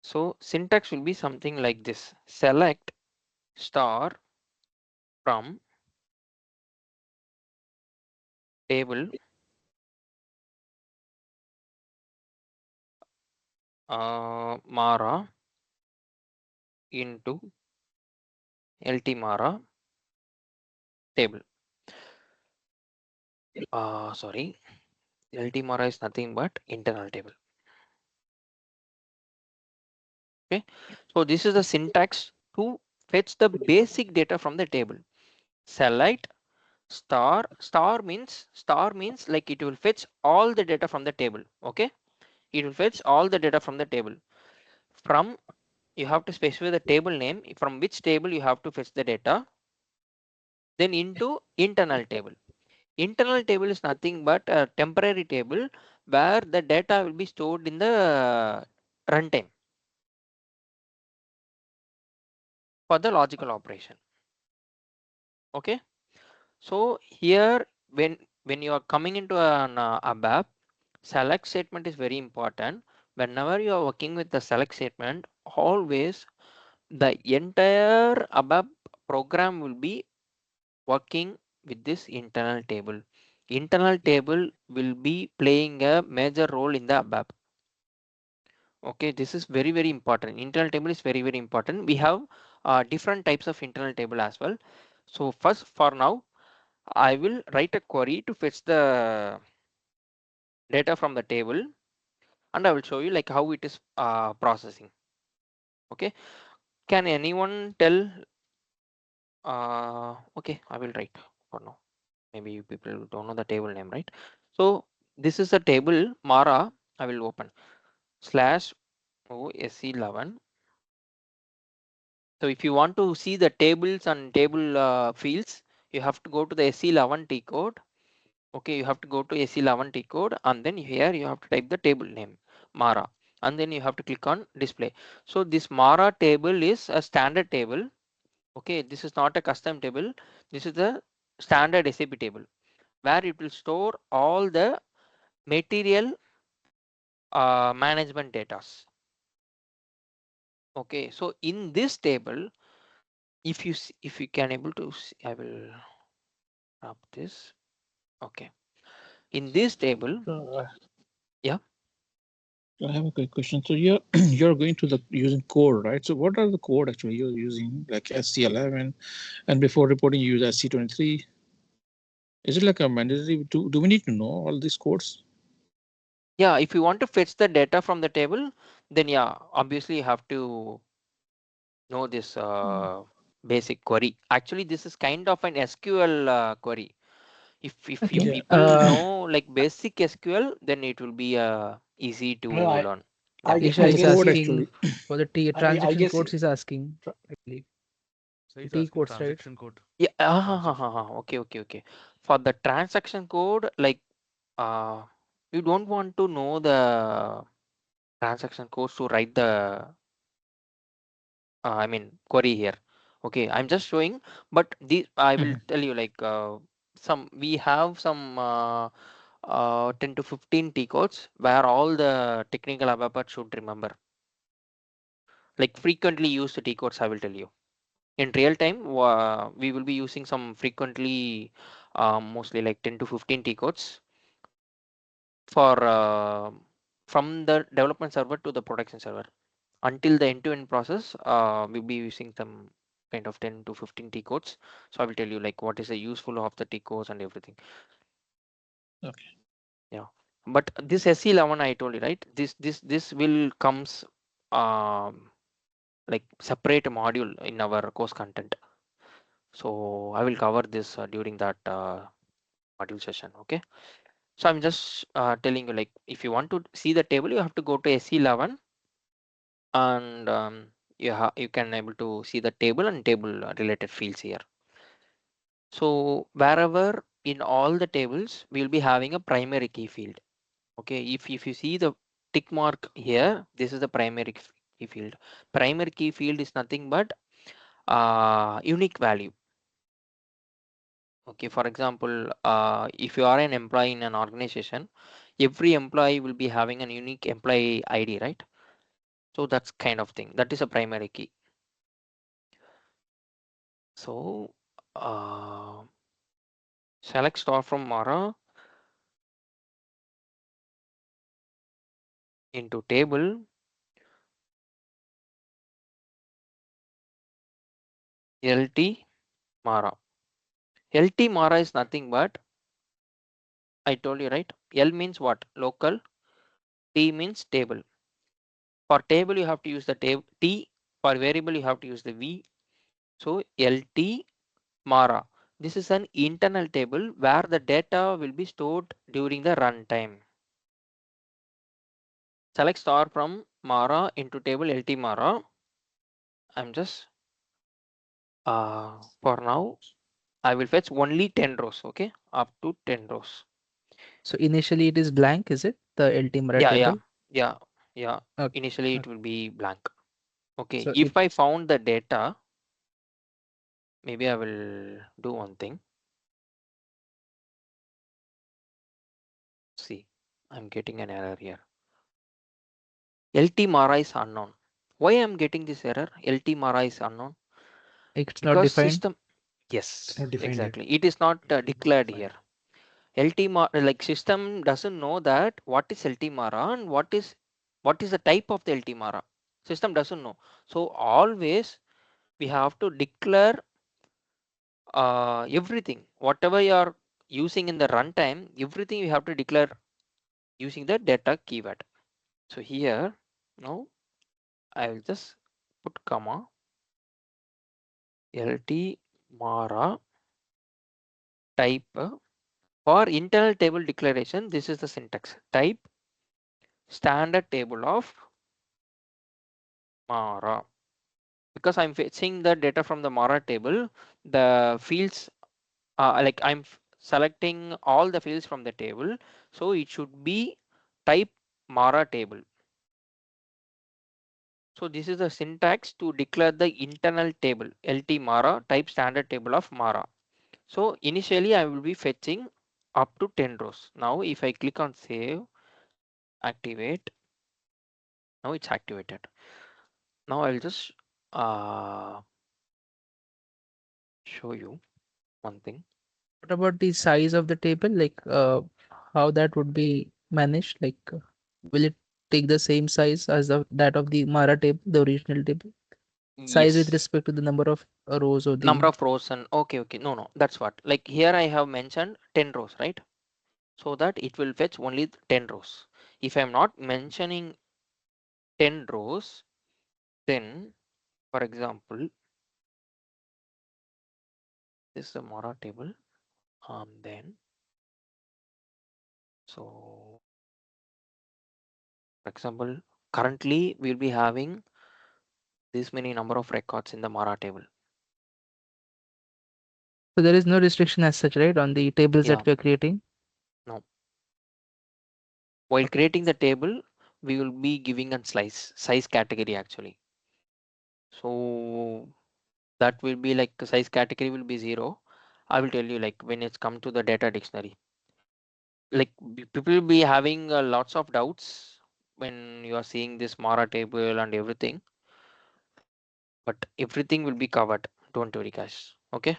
So syntax will be something like this: select star from table Mara into LT Mara table. Sorry, LT Mara is nothing but internal table. Okay, so this is the syntax to fetch the basic data from the table. Select star means like it will fetch all the data from the table. Okay, it will fetch all the data from the table. From, you have to specify the table name, from which table you have to fetch the data, then into internal table. Internal table is nothing but a temporary table where the data will be stored in the runtime for the logical operation. Okay, so here when you are coming into an ABAP, select statement is very important. Whenever you are working with the select statement, always the entire ABAP program will be working with this internal table. Internal table will be playing a major role in the ABAP. Okay, this is very, very important. Internal table is very, very important. We have different types of internal table as well. So first, for now, I will write a query to fetch the data from the table, and I will show you like how it is processing. Okay, can anyone tell? Okay, I will write for now. Maybe you people don't know the table name, right? So this is a table Mara. I will open slash OSC11. So if you want to see the tables and table fields, you have to go to the SC11 T code. Okay, you have to go to SC11 T code, and then here you have to type the table name Mara, and then you have to click on display. So this Mara table is a standard table. Okay, this is not a custom table. This is the standard SAP table where it will store all the material management data. Okay, so in this table, if you can able to see, I will up this. Okay, in this table, So, yeah. I have a quick question. So you're you're going to the using code, right? So what are the code actually you're using, like SC11, and before reporting you use SC23? Is it like a mandatory? Do we need to know all these codes? Yeah, if you want to fetch the data from the table, then yeah, obviously you have to know this basic query. Actually, this is kind of an SQL query. If Yeah. people know like basic SQL, then it will be easy to No, learn. Yeah. Isha No, is the guess code asking actually. for the T I transaction guess codes. Is asking, I believe. So he's T asking codes, right? transaction code. Yeah. Transaction. Okay. For the transaction code, like you don't want to know the transaction codes to write the I mean query here. Okay, I'm just showing, but the I will tell you like some we have some 10 to 15 T codes where all the technical ABAP should remember. Like frequently used T codes, I will tell you. In real time, we will be using some frequently, mostly like 10 to 15 T codes for from the development server to the production server. Until the end-to-end process, we'll be using some kind of 10 to 15 T codes. So I will tell you like what is the useful of the T codes and everything. Okay. Yeah. But this SC11 I told you, right? This will comes like separate module in our course content. So I will cover this during that module session. Okay. So I'm just telling you like if you want to see the table, you have to go to SC11 and you can able to see the table and table related fields here. So wherever in all the tables we will be having a primary key field. Okay, if you see the tick mark here, this is the primary key field. Primary key field is nothing but unique value. Okay, for example, if you are an employee in an organization, every employee will be having an unique employee ID, right? So that's kind of thing. That is a primary key. So select star from Mara into table LT Mara. LT Mara is nothing but I told you, right? L means what? Local. T means table. For table, you have to use the T. For variable, you have to use the V. So LT Mara. This is an internal table where the data will be stored during the runtime. Select star from Mara into table LT Mara. I'm just for now I will fetch only 10 rows. Okay, up to 10 rows. So initially it is blank, is it? The LT Mara Yeah, yeah, table? yeah, yeah. Okay. Initially it Okay. will be blank. Okay, So if it I found the data, maybe I will do one thing. See, I'm getting an error here. LT Mara is unknown. Why I'm getting this error? LT Mara is unknown it's not because defined. system. it's Yes, not defined yet. exactly. It is not It is not declared defined. here. LT Mara, like system doesn't know that what is LT Mara and what is the type of the LT Mara. System doesn't know. So always we have to declare everything, whatever you are using in the runtime, everything you have to declare using the data keyword. So here now I will just put comma lt mara type for internal table declaration. This is the syntax: type standard table of mara. Because I'm fetching the data from the mara table, the fields like selecting all the fields from the table, so it should be type mara table. So this is the syntax to declare the internal table lt mara type standard table of mara. So initially I will be fetching up to 10 rows. Now if I click on save, activate, now it's activated. Now I'll just show you one thing. What about the size of the table? Like, how that would be managed? Like, will it take the same size as that of the Mara table, the original table? Size with Yes, respect to the number of rows or number the. of rows. And okay, no, that's what, like here I have mentioned 10 rows, right? So that it will fetch only 10 rows. If I'm not mentioning 10 rows, then for example, this is a Mora table. Then so for example, currently we'll be having this many number of records in the Mara table. So there is no restriction as such, right, on the tables Yeah, that we are creating. no. While creating the table, we will be giving a size category actually. So that will be like size category will be 0. I will tell you, like when it's come to the data dictionary, like people will be having lots of doubts when you are seeing this Mara table and everything, but everything will be covered. Don't worry, guys. Okay.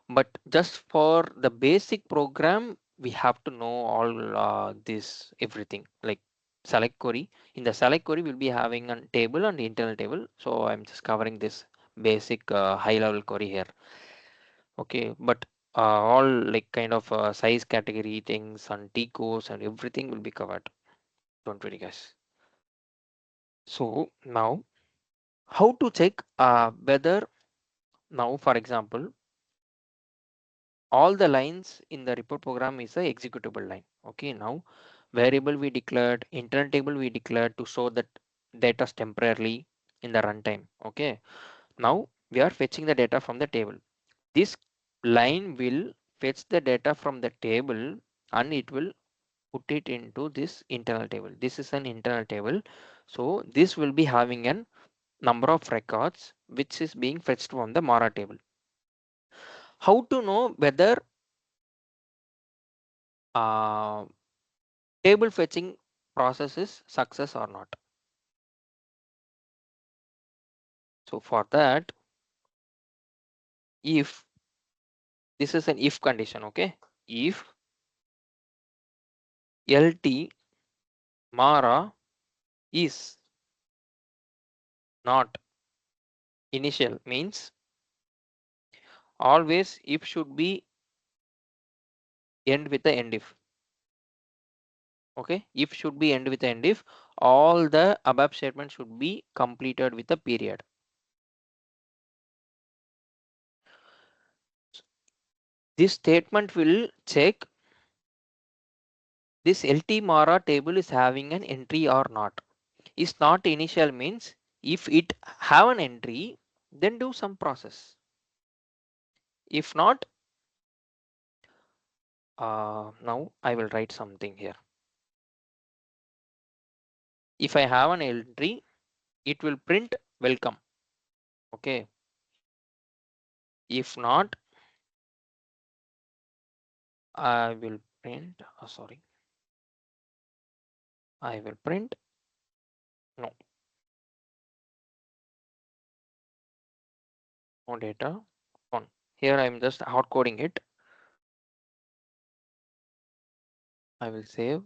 But just for the basic program, we have to know all this everything, like select query. In the select query, we'll be having a table and internal table. So I'm just covering this basic high level query here. Okay, but all like kind of size category things and T codes and everything will be covered. Don't worry, guys. So now, how to check whether now, for example, all the lines in the report program is a executable line. Okay, now variable we declared, internal table we declared to show that data temporarily in the runtime. Okay, now we are fetching the data from the table. This line will fetch the data from the table and it will put it into this internal table. This is an internal table. So this will be having a number of records which is being fetched from the Mara table. How to know whether uh, table fetching process is success or not? So for that, if this is an if condition, okay, if lt mara is not initial, means always if should be end with the end if. Okay, if should be end with the end if, all the above statement should be completed with a period. This statement will check this lt mara table is having an entry or not. Is not initial means if it have an entry, then do some process. If not, now I will write something here. If I have an entry, it will print welcome. Okay. If not, I will print, sorry, I will print no, no data on. Here I'm just hard coding it. I will save,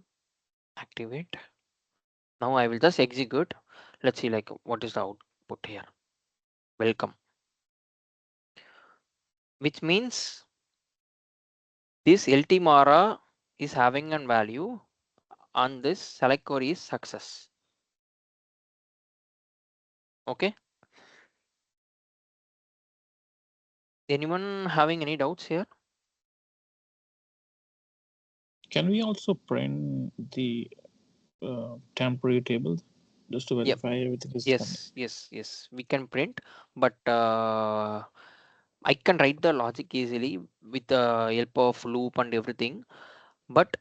activate. Now I will just execute. Let's see like what is the output here. Welcome. which means this LT Mara is having a value on this select query is success. Okay. Anyone having any doubts here? Can we also print the temporary table just to Yep. verify everything is coming? Yes. We can print, but I can write the logic easily with the help of loop and everything. But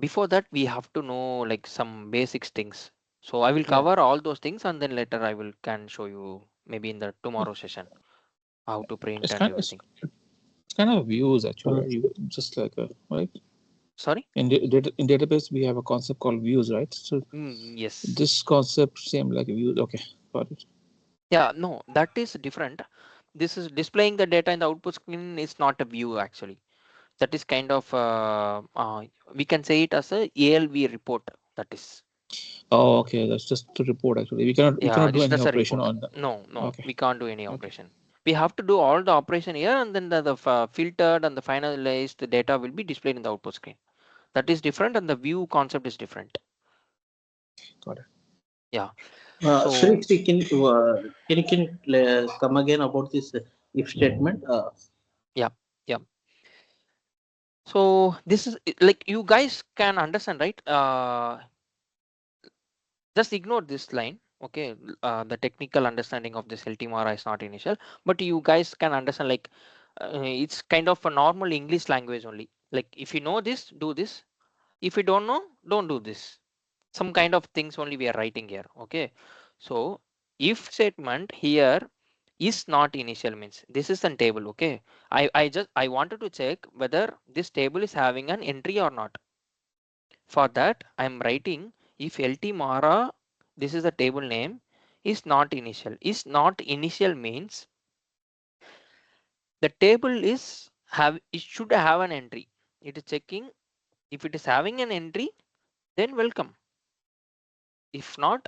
before that, we have to know like some basics things. So I will Yeah. cover all those things, and then later I will can show you maybe in the tomorrow Okay. session how to print It's and kind it's, everything. it's kind of views actually. You just like a right Sorry? in database we have a concept called views, right? So Yes. this concept same like views. Okay, got it. Yeah, no, that is different. This is displaying the data in the output screen is not a view actually. That is kind of we can say it as a ALV report. That is. Oh, okay. That's just to report actually. We cannot Yeah, do this any does a operation report. on that. No, Okay. we can't do any Okay. operation. We have to do all the operation here, and then the filtered and the finalized data will be displayed in the output screen. That is different, and the view concept is different. Got it. Yeah. Shri, So can you come again about this if statement? yeah, yeah. So this is like you guys can understand, right? Just ignore this line. Okay, the technical understanding of this LTMR is not initial, but you guys can understand like it's kind of a normal English language only. Like if you know this, do this. If you don't know, don't do this. Some kind of things only we are writing here. Okay, so if statement here is not initial means this is a table. Okay, I wanted to check whether this table is having an entry or not. For that, I'm writing if LT Mara, this is the table name, is not initial. Is not initial means the table is it should have an entry. It is checking if it is having an entry, then welcome. If not,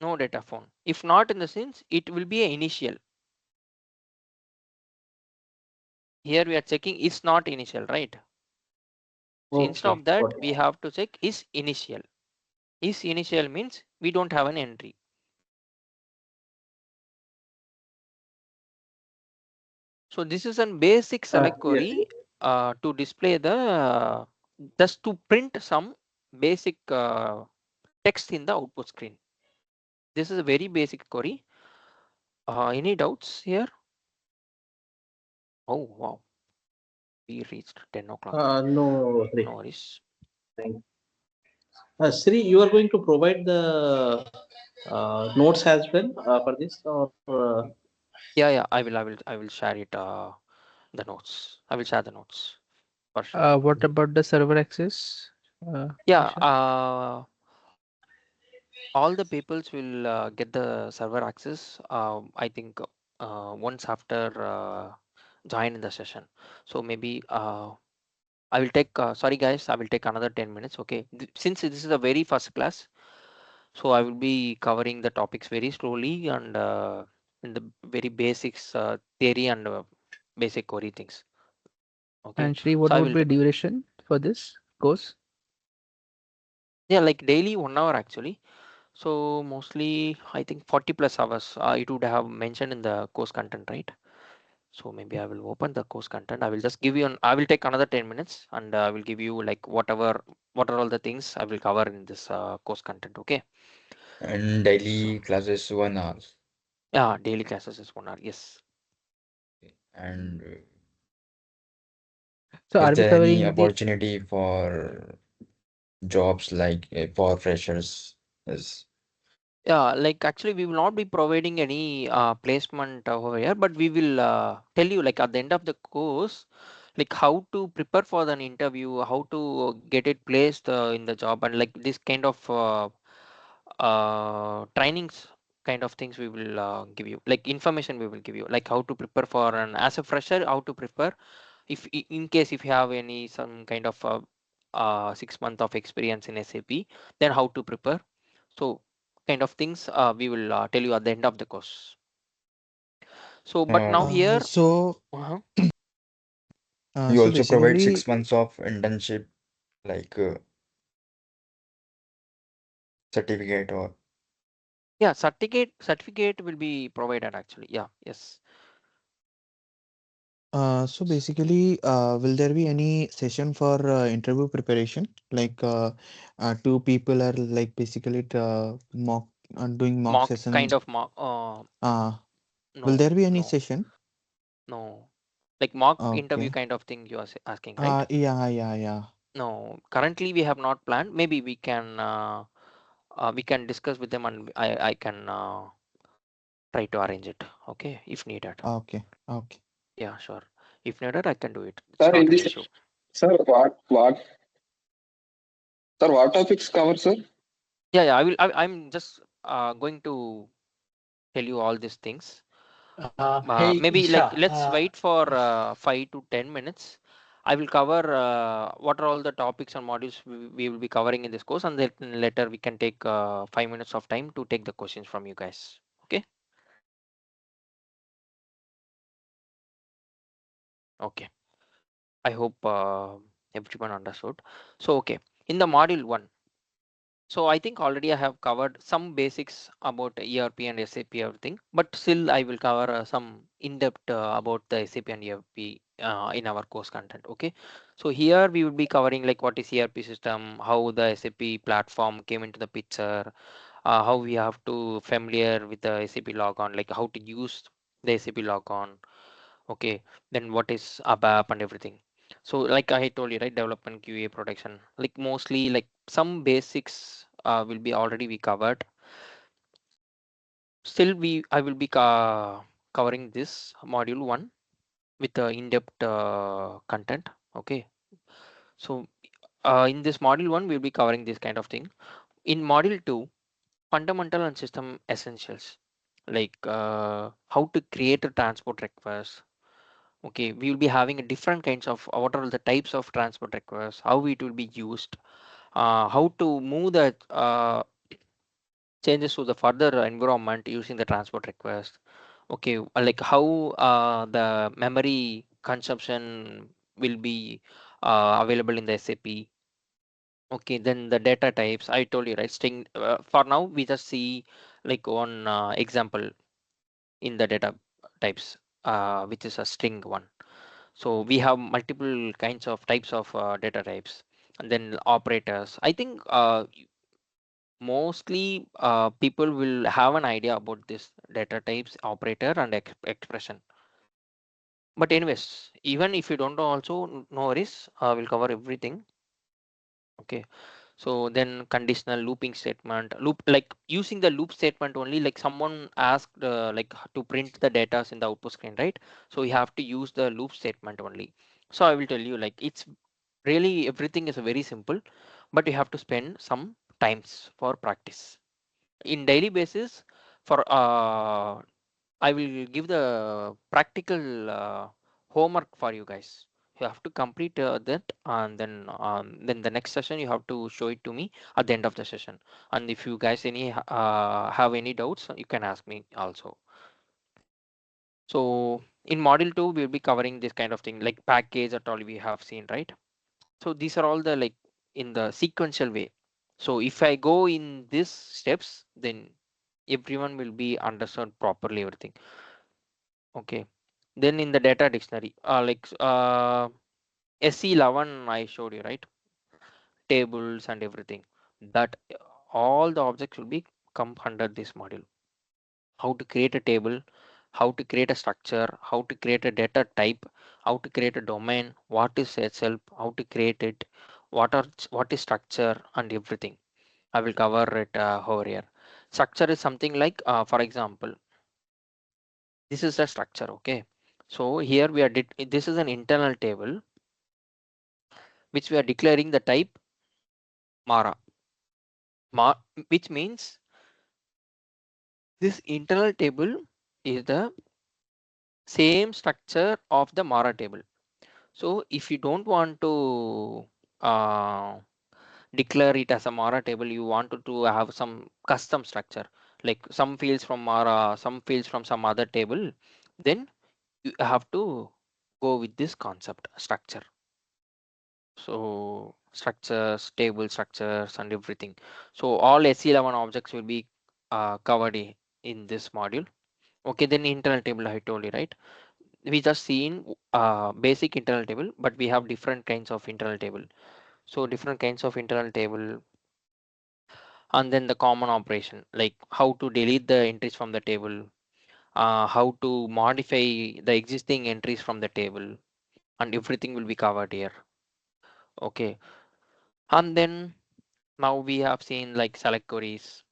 no data found. If not in the sense, it will be an initial. Here we are checking is not initial, right? So instead Okay, of that, got it. we have to check is initial. Is initial means we don't have an entry. So this is a basic select Yes. query to display the just to print some basic text in the output screen. This is a very basic query. Any doubts here? Oh wow, we reached 10 o'clock. No, Shri. No worries. Thank Shri, you are going to provide the notes as well for this, or Yeah. I will share it. The notes. I will share the notes for sure. What about the server access? Yeah. Isha? All the peoples will get the server access. I think once after join in the session. So maybe I will take. Sorry guys, I will take another 10 minutes. Okay, since this is a very first class, so I will be covering the topics very slowly and in the very basics theory and basic query things. Okay, And Shri, what so I would will. be duration for this course? Yeah, like daily 1 hour actually. So mostly I think 40 plus hours. It would have mentioned in the course content, right? So maybe I will open the course content. I will just give you I will take another 10 minutes and I will give you like what are all the things I will cover in this course content. Okay. And So daily classes 1 hour. yeah, daily classes is 1 hour. Yes. And So is are we there any covering the opportunity for jobs like for freshers? Is Yeah, like actually we will not be providing any placement over here, but we will tell you like at the end of the course, like how to prepare for an interview, how to get it placed in the job, and like this kind of trainings kind of things we will give you, like information we will give you, like how to prepare for an as a fresher, how to prepare if in case if you have any some kind of 6 month of experience in SAP, then how to prepare. So kind of things we will tell you at the end of the course. So, but now here, So uh You so also provide basically, 6 months of internship, like certificate or yeah, certificate will be provided actually. Yeah, yes. will there be any session for interview preparation? Like two people are like basically doing mock Mock kind sessions. of mock. Uh, will No, there be any no, session? no. Like mock interview Okay. kind of thing you are asking, right? Yeah. No, currently we have not planned. Maybe we can discuss with them and I can try to arrange it. Okay, if needed. Okay. Yeah, sure. If needed, I can do it. It's Sir, in not an this, issue. sir, sir, what topics cover, sir? Yeah, yeah. I'm just going to tell you all these things. Hey, Maybe like Isha. let's wait for 5 to 10 minutes. I will cover what are all the topics and modules we will be covering in this course, and then later we can take 5 minutes of time to take the questions from you guys. Okay. Okay. I hope everyone understood. So okay, in the module one. So I think already I have covered some basics about ERP and SAP everything, but still I will cover some in-depth about the SAP and ERP in our course content. Okay, so here we will be covering like what is ERP system, how the SAP platform came into the picture, how we have to familiar with the SAP logon, like how to use the SAP logon. Okay, then what is ABAP and everything. So like I told you, right, development, QA, production, like mostly like some basics will be already be covered. Still I will be covering this module one with the in-depth content. Okay, so in this module one we'll be covering this kind of thing. In module two, fundamental and system essentials, like how to create a transport request. Okay, we will be having a different kinds of what are the types of transport requests, how it will be used, how to move the changes to the further environment using the transport request. Okay, like how the memory consumption will be available in the SAP. Okay, then the data types. I told you, right? String. For now, we just see like one example in the data types, which is a string one. So we have multiple kinds of types of data types, and then operators. I think mostly people will have an idea about this data types, operator, and expression. But anyways, even if you don't know also, no worries. We'll cover everything. Okay. So then conditional looping statement, loop like using the loop statement only, like someone asked like to print the data in the output screen, right? So you have to use the loop statement only. So I will tell you like it's really everything is very simple, but you have to spend some times for practice in daily basis. For I will give the practical homework for you guys. You have to complete that, and then the next session you have to show it to me at the end of the session. And if you guys any have any doubts, you can ask me also. So in module two, we'll be covering this kind of thing like package at all we have seen, right? So these are all the like in the sequential way. So if I go in these steps, then everyone will be understood properly everything. Okay. Then in the data dictionary, SE11 I showed you, right? Tables and everything. That all the objects will be come under this module. How to create a table, how to create a structure, how to create a data type, how to create a domain, what is itself, how to create it, what is structure and everything. I will cover it over here. Structure is something like, for example, this is the structure. Okay, so here we are this is an internal table which we are declaring the type Mara, which means this internal table is the same structure of the Mara table. So if you don't want to uh, declare it as a Mara table, you want to have some custom structure, like some fields from Mara, some fields from some other table, then you have to go with this concept structure. So structures, table structures and everything. So all SE11 objects will be covered in this module. Okay, then internal table I told you, right? We just seen basic internal table, but we have different kinds of internal table. So different kinds of internal table, and then the common operation, like how to delete the entries from the table, how to modify the existing entries from the table, and everything will be covered here. Okay, and then now we have seen like select queries,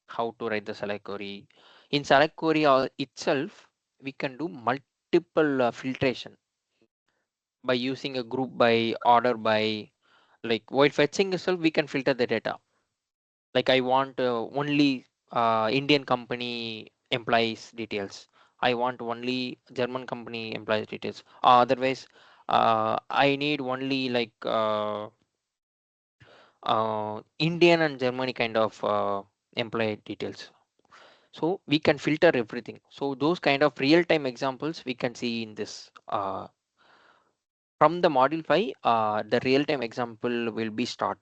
how to write the select query. In select query itself, we can do multiple filtration by using a group by, order by. Like while fetching itself, we can filter the data. Like I want only Indian company employees details. I want only German company employees details. Otherwise, I need only like Indian and Germany kind of employee details. So we can filter everything. So those kind of real-time examples we can see in this. From the module 5, the real-time example will be start.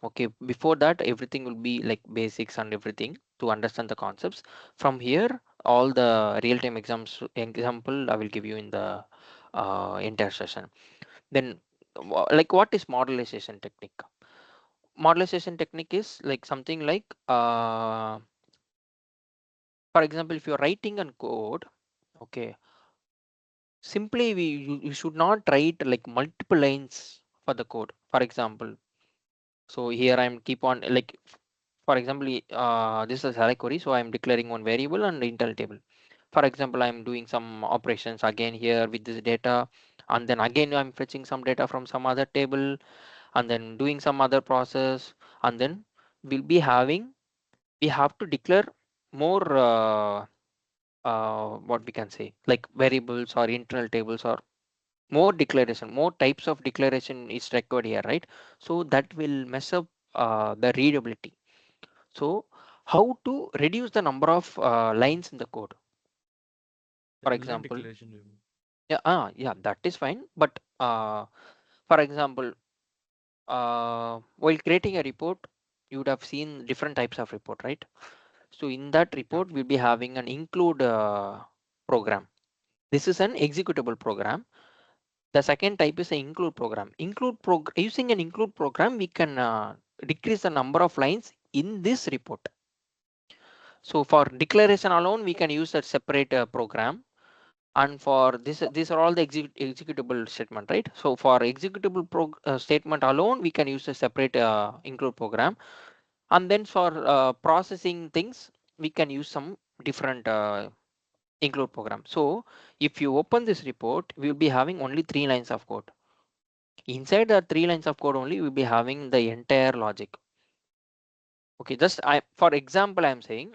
Okay, before that everything will be like basics and everything to understand the concepts. From here, all the real-time example I will give you in the entire session. Then, like what is modelization technique? Modelization technique is like something like, for example, if you're writing a code, okay, simply you should not write like multiple lines for the code. For example, so here I'm keep on like, for example, this is a query, so I'm declaring one variable and internal table. For example, I'm doing some operations again here with this data, and then again I'm fetching some data from some other table, and then doing some other process, and then we'll be having, we have to declare more what we can say, like variables or internal tables, or more declaration, more types of declaration is required here, right? So that will mess up the readability. So how to reduce the number of lines in the code? For Redundant example, declaration. You mean. yeah, that is fine. But for example, while creating a report, you would have seen different types of report, right? So in that Yeah. report, we'll be having an include program. This is an executable program. The second type is an include program. Using an include program, we can decrease the number of lines in this report. So for declaration alone, we can use a separate program. And for this, these are all the executable statement, right? So for executable statement alone, we can use a separate include program. And then for processing things, we can use some different include program. So if you open this report, we'll be having only 3 lines of code. Inside the 3 lines of code only, we'll be having the entire logic. Okay, just for example, I'm saying,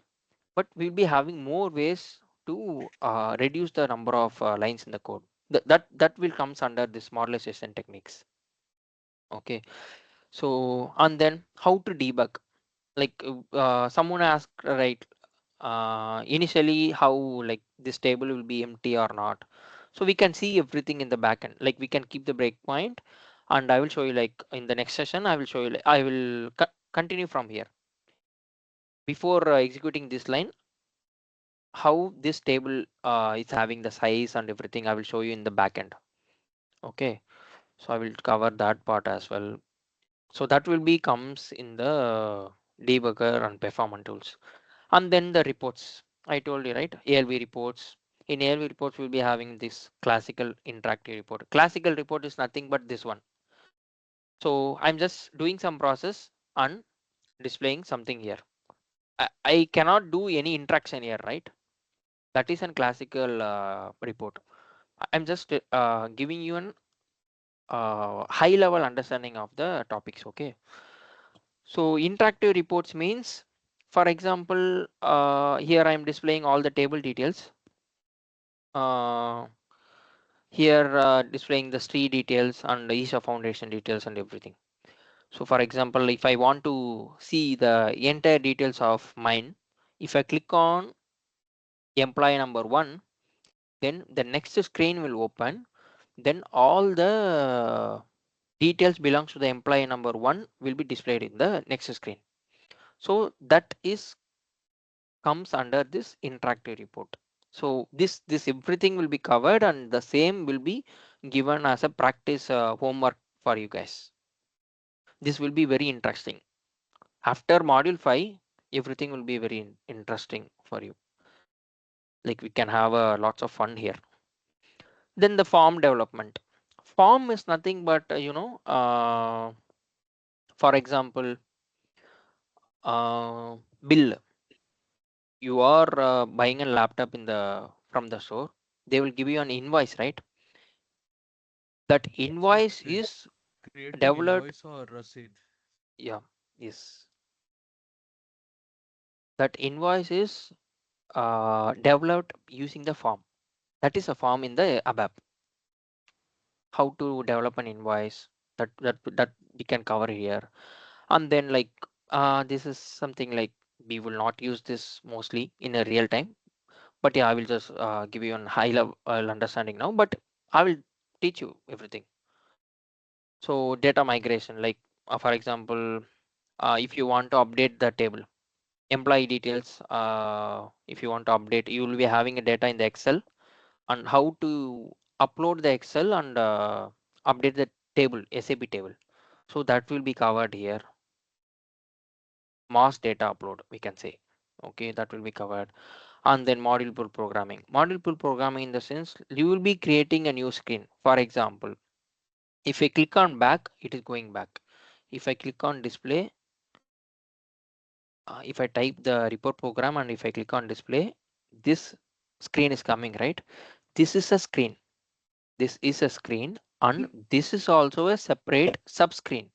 but we'll be having more ways to reduce the number of lines in the code. That will comes under this modelization techniques. Okay, so and then how to debug? Like someone asked, right? Initially, how like this table will be empty or not? So we can see everything in the backend. Like we can keep the breakpoint, and I will show you like in the next session. I will show you. I will continue from here. Before executing this line, how this table is having the size and everything, I will show you in the backend. Okay, so I will cover that part as well. So that will be comes in the debugger and performance tools. And then the reports, I told you, right? ALV reports. In ALV reports, we'll be having this classical interactive report. Classical report is nothing but this one. So I'm just doing some process and displaying something here. I cannot do any interaction here, right? That is a classical report. I'm just giving you an high level understanding of the topics. Okay. So interactive reports means, for example, here I'm displaying all the table details. Here displaying the street details and the Isha Foundation details and everything. So for example, if I want to see the entire details of mine, if I click on employee number 1, Then the next screen will open. Then all the details belongs to the employee number 1 will be displayed in the next screen. So that is comes under this interactive report. So this everything will be covered, and the same will be given as a practice homework for you guys. This will be very interesting. After module 5, everything will be very interesting for you. Like we can have lots of fun here. Then the form development. Form is nothing but for example, bill. You are buying a laptop in the from the store. They will give you an invoice, right? That invoice is Creating developed. invoice or receipt. Yeah, yes. That invoice is developed using the form. That is a form in the ABAP. How to develop an invoice, that we can cover here. And then like this is something like we will not use this mostly in a real time, but yeah, I will just give you a high level understanding now, but I will teach you everything. So data migration, like for example, if you want to update the table employee details, if you want to update, you will be having a data in the Excel, and how to upload the Excel and update the table, SAP table. So that will be covered here. Mass data upload, we can say. Okay, that will be covered. And then module pool programming. Module pool programming in the sense you will be creating a new screen. For example, if I click on back, it is going back. If I click on display, if I type the report program and if I click on display, this screen is coming, right? This is a screen. This is a screen, and this is also a separate sub screen.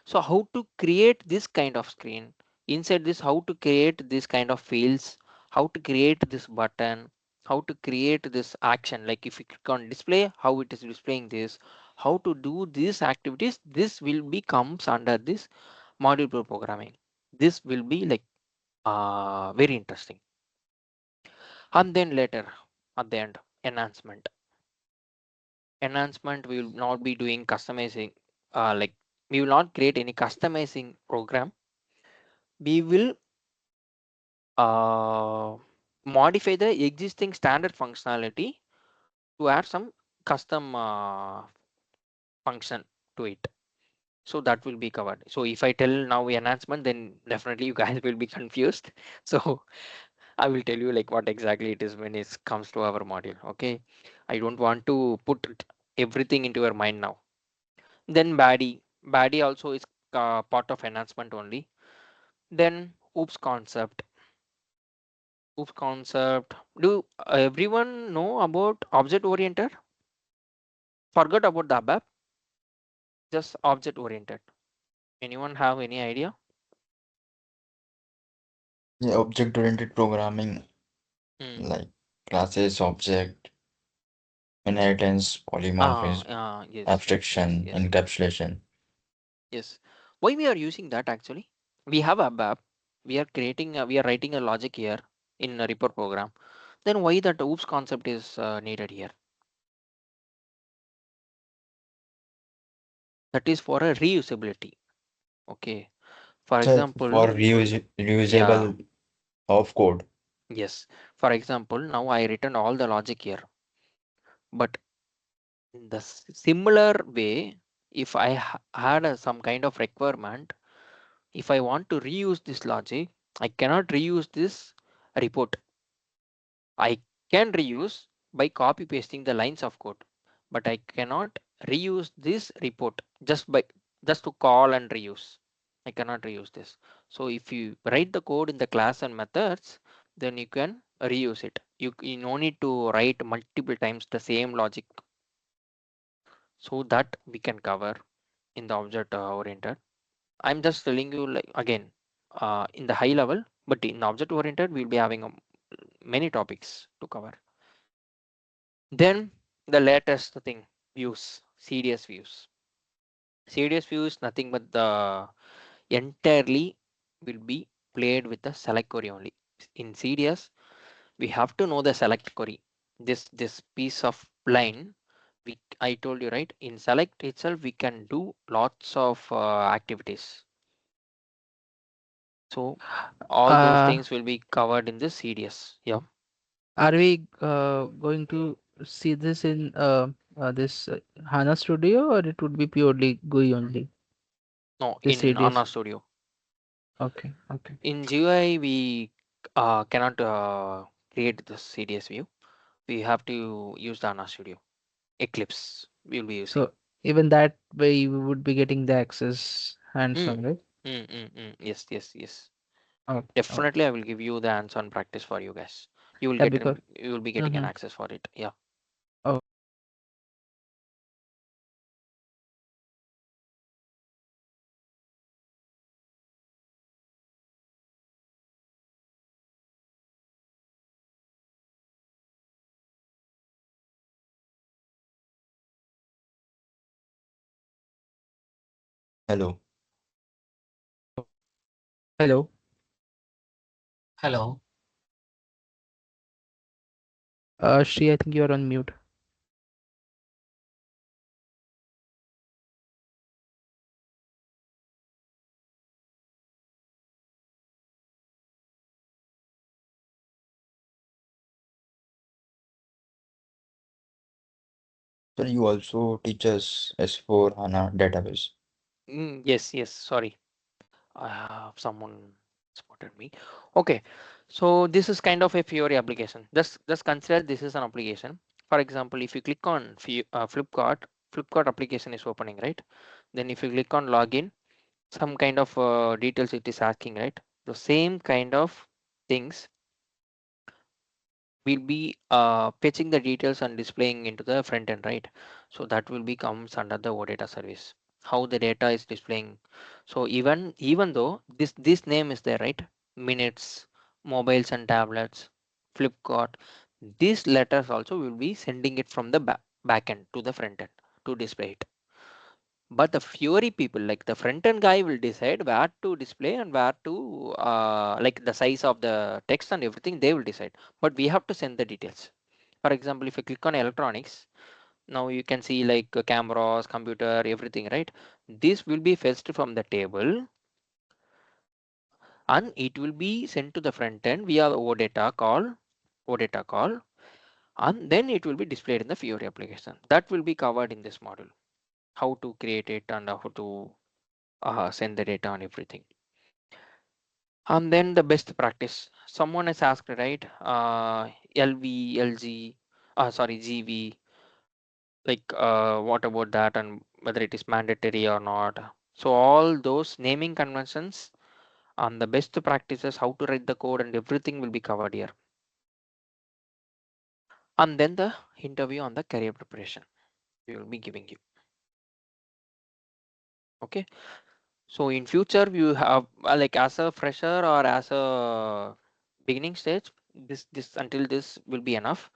So how to create this kind of screen? Inside this, how to create this kind of fields, how to create this button, how to create this action. Like if you click on display, how it is displaying this, how to do these activities. This will be comes under this module programming. This will be like very interesting. And then later at the end, enhancement. Enhancement, we will not be doing customizing, like we will not create any customizing program. We will uh, modify the existing standard functionality to add some custom function to it. So that will be covered. So if I tell now enhancement, then definitely you guys will be confused. So I will tell you like what exactly it is when it comes to our module. Okay, I don't want to put everything into your mind now. Then baddie also is part of enhancement only. Then oops concept. Oops concept. Do everyone know about object oriented? Forgot about the ABAP. Just object oriented. Anyone have any idea? Yeah, object-oriented programming, Hmm. like classes, object, inheritance, polymorphism, Yes, yes, abstraction, yes, encapsulation. yes. Why we are using that actually? We have a ABAP. We are writing a logic here in a report program. Then why that oops concept is needed here? That is for a reusability. Okay. For So for example, yeah, reusable of code. yes. For example, now I written all the logic here, but in the similar way, if I had some kind of requirement, if I want to reuse this logic, I cannot reuse this report. I can reuse by copy pasting the lines of code, but I cannot reuse this report just to call and reuse. I cannot reuse this. So if you write the code in the class and methods, then you can reuse it. You no need to write multiple times the same logic. So that we can cover in the object oriented. I'm just telling you like again in the high level, but in object oriented we'll be having many topics to cover. Then the latest thing, views, CDS views. CDS views nothing but the entirely will be played with the select query only. In CDS, we have to know the select query. this piece of line, I told you, right, in select itself we can do lots of activities. So all those Uh, things will be covered in the CDS. Yeah. are we going to see this in this HANA Studio, or it would be purely GUI only? No, The in CDS. Anna Studio. Okay, okay. In GUI we cannot create the CDS view. We have to use the Anna Studio. Eclipse we'll be using. So even that way we would be getting the access Mm, hands-on, right? yes, yes, yes. Okay, okay. Definitely, I will give you the hands-on practice for you guys. Yeah, because You will be getting an mm-hmm. access for it. Yeah. Oh, Hello. hello. Hello. Shri, I think you are on mute. Sir, you also teach us S4 HANA database. Yes, yes. Sorry. Someone spotted me. Okay. So this is kind of a Fiori application. Just consider this is an application. For example, if you click on Flipkart, Flipkart application is opening, right? Then if you click on login, some kind of details it is asking, right? The same kind of things will be fetching the details and displaying into the front end, right? So that will be comes under the OData service. How the data is displaying. So even though this name is there, right? Minutes, mobiles and tablets, Flipkart. These letters also will be sending it from the back end to the front end to display it. But the Fury people, like the front end guy, will decide where to display and where to like the size of the text and everything. They will decide. But we have to send the details. For example, if you click on electronics, now you can see like cameras, computer, everything, right? This will be fetched from the table and it will be sent to the front end via the OData call, and then it will be displayed in the Fury application. That will be covered in this module. How to create it and how to send the data and everything. And then the best practice. Someone has asked, right? LV, LG, sorry, GV. Like, what about that and whether it is mandatory or not? So all those naming conventions and the best practices, how to write the code and everything will be covered here. And then the interview on the career preparation we will be giving you. Okay. So in future, you have like as a fresher or as a beginning stage, this until this will be enough.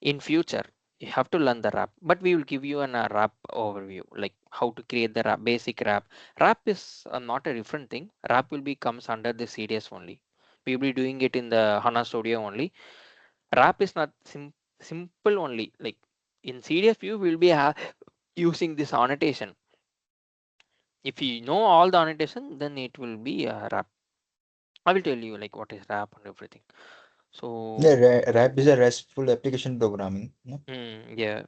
In future, you have to learn the wrap, but we will give you an wrap overview, like how to create the wrap, basic wrap. Wrap is not a different thing. Wrap will be comes under the CDS only. We will be doing it in the HANA Studio only. Wrap is not simple only. Like in CDS view, we will be using this annotation. If you know all the annotation, then it will be a wrap. I will tell you like what is wrap and everything. Yeah, So RAP is a RESTful application programming. No? yeah.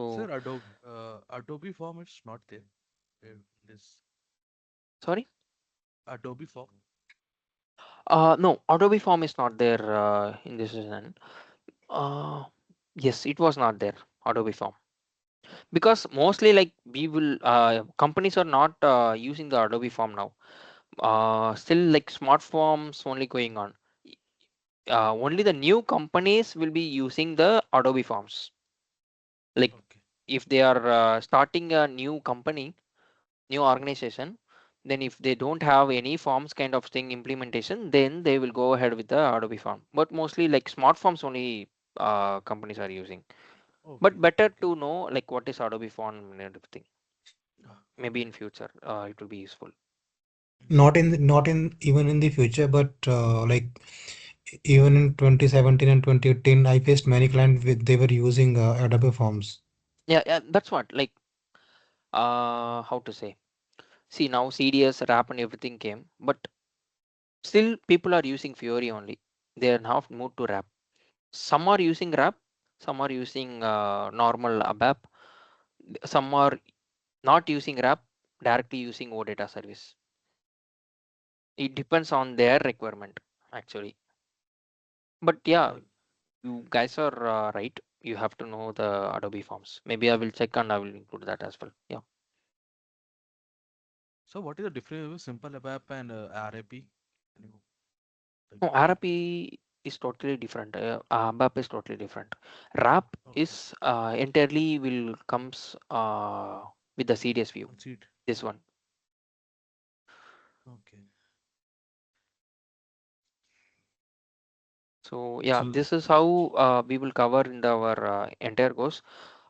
Sir, So Adobe form is not there in this sorry. Adobe form. No, Adobe form is not there in this season. Uh, yes, it was not there. Adobe form because mostly like we will companies are not using the Adobe form now. Still like smart forms only going on. Only the new companies will be using the Adobe forms. Like Okay. if they are starting a new company, new organization, then if they don't have any forms kind of thing implementation, then they will go ahead with the Adobe form. But mostly like smart forms only companies are using. But Okay. better Okay. to know like what is Adobe form and everything. Maybe Okay. in future it will be useful. Not in even in the future, but like Even in 2017 and 2018, I faced many clients with they were using Adobe Forms. Yeah, that's what, like, how to say. See, now CDS, RAP, and everything came, but still people are using Fiori only. They are now moved to RAP. Some are using RAP, some are using normal ABAP, some are not using RAP, directly using OData service. It depends on their requirement, actually. But yeah, you guys are right. You have to know the Adobe Forms. Maybe I will check and I will include that as well. Yeah. So what is the difference between simple ABAP and RAP? Can you like No, RAP is totally different. ABAP is totally different. RAP okay, is entirely will comes with the CDS view. one seat. This one. Okay. So yeah, So this is how we will cover in our entire course.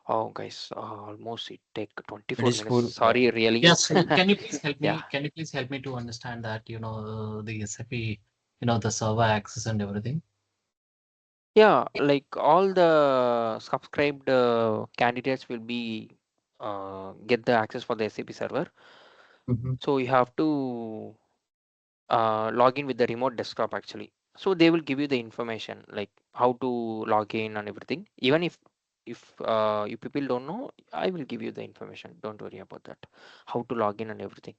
Oh, guys, almost it take It 24 is minutes. cool. Sorry, really. Yes, can you please help Yeah. me? Can you please help me to understand that, the SAP, the server access and everything? Yeah, like all the subscribed candidates will be get the access for the SAP server. Mhm. So you have to log in with the remote desktop actually. So they will give you the information like how to log in and everything. Even if you people don't know, I will give you the information. Don't worry about that. How to log in and everything.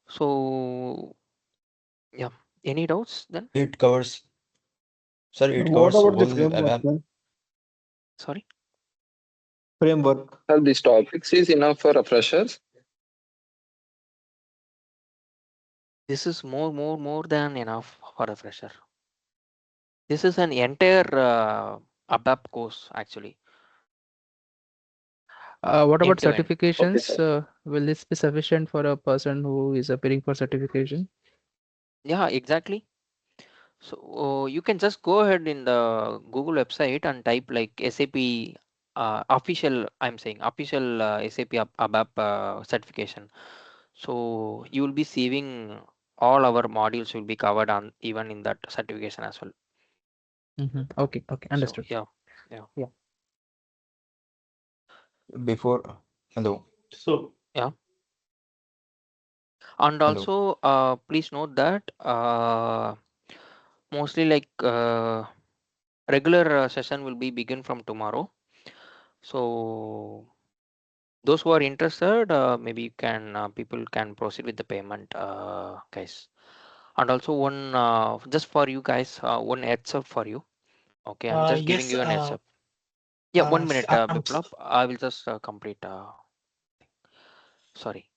So yeah, any doubts then? It covers, sorry, it What covers about the whole framework ABAP. then? Sorry. Framework. Sir, this topics is enough for refreshers. This is more than enough for a fresher. This is an entire ABAP course actually. What about End to end. Okay, certifications? sir. Will this be sufficient for a person who is appearing for certification? Yeah, exactly. So you can just go ahead in the Google website and type like SAP official. I'm saying official SAP ABAP certification. So you will be seeing all our modules will be covered on even in that certification as well. Okay, okay, So understood. yeah, yeah, Yeah. Before, hello, So yeah. And hello. also please note that mostly like regular session will be begin from tomorrow. So those who are interested, maybe you can people can proceed with the payment, guys. And also one just for you guys, one heads up for you. Okay, I'm just giving yes, you an heads up. Yeah, 1 minute, I'm Biplab. I will just complete. Sorry.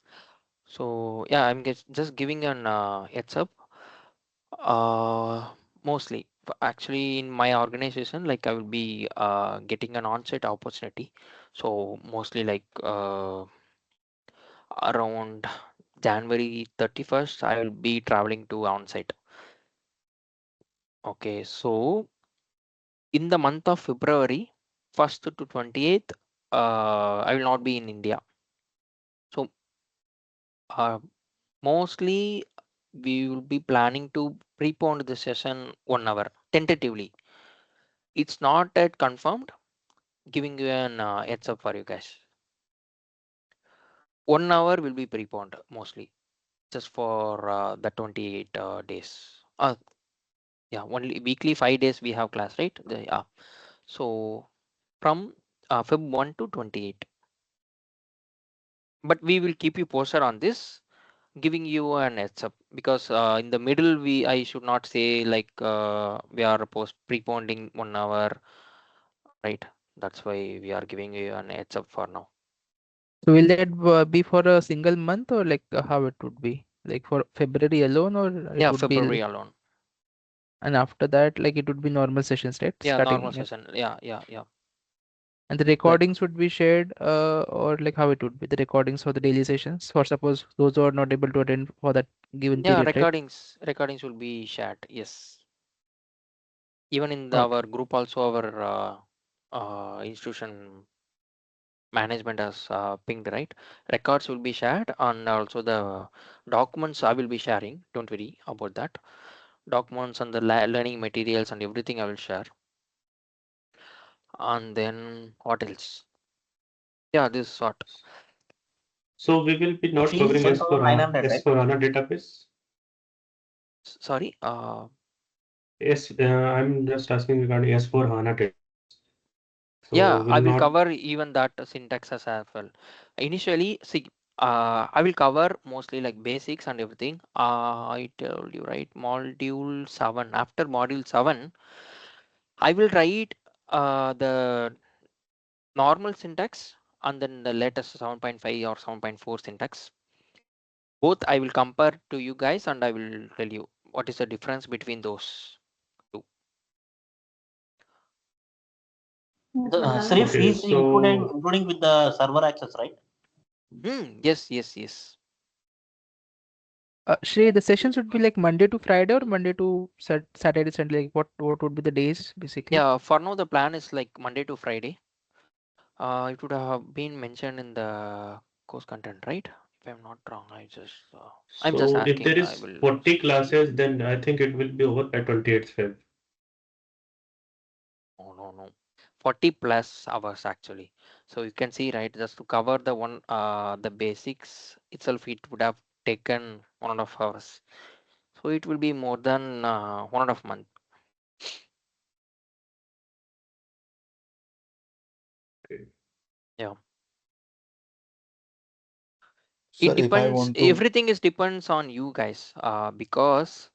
So yeah, just giving an heads up. Mostly, actually, in my organization, like I will be getting an on-site opportunity. So mostly like around January 31st, I will be traveling to on-site. Okay, so in the month of February 1st to 28th, I will not be in India. So uh, mostly we will be planning to prepone the session 1 hour tentatively. It's not yet confirmed. Giving you an heads up for you guys. 1 hour will be preponed mostly just for the 28 days. Yeah, only weekly 5 days we have class, right? Yeah. So from Feb 1 to 28. But we will keep you posted on this, giving you an heads up because in the middle I should not say like we are preponing 1 hour, right? That's why we are giving you an heads up for now. So will that be for a single month or like how it would be? Like for February alone or it Yeah, would be February alone. and after that like it would be normal sessions, right? Yeah, normal Starting session. Yeah. and the Like recordings would be shared or like how it would be the recordings for the daily sessions for suppose those who are not able to attend for that given yeah, period, right? recordings will be shared. Yes. Even in Okay. our group also our institution management has pinged, right? Records will be shared and also the documents I will be sharing. Don't worry about that. documents and the learning materials and everything I will share. And then what else? Yeah, this is what. So we will be not Fee covering S for 1,900, right? S for HANA database. Sorry. Yes, I'm just asking regarding S for HANA database. Yeah, So I will will not. cover even that syntaxes as well. Initially, see, I will cover mostly like basics and everything. I told you, right? Module 7. After module 7, I will write the normal syntax and then the latest 7.5 or 7.4 syntax. Both I will compare to you guys and I will tell you what is the difference between those two. Sharif Okay, is including so including with the server access, right? Yes, yes, yes. Shrey, the sessions would be like Monday to Friday or Monday to Saturday, Sunday. Like what would be the days basically? Yeah, for now the plan is like Monday to Friday. It would have been mentioned in the course content, right? If I'm not wrong, I'm just so if there asking. I is will 40 classes, then I think it will be over by 28th Feb. no 40 plus hours actually. So you can see, right, just to cover the basics itself, it would have taken 1.5 hours. So it will be more than 1.5 month. Okay. Yeah, Sir, it if I depends. want to, Everything is depends on you guys. Because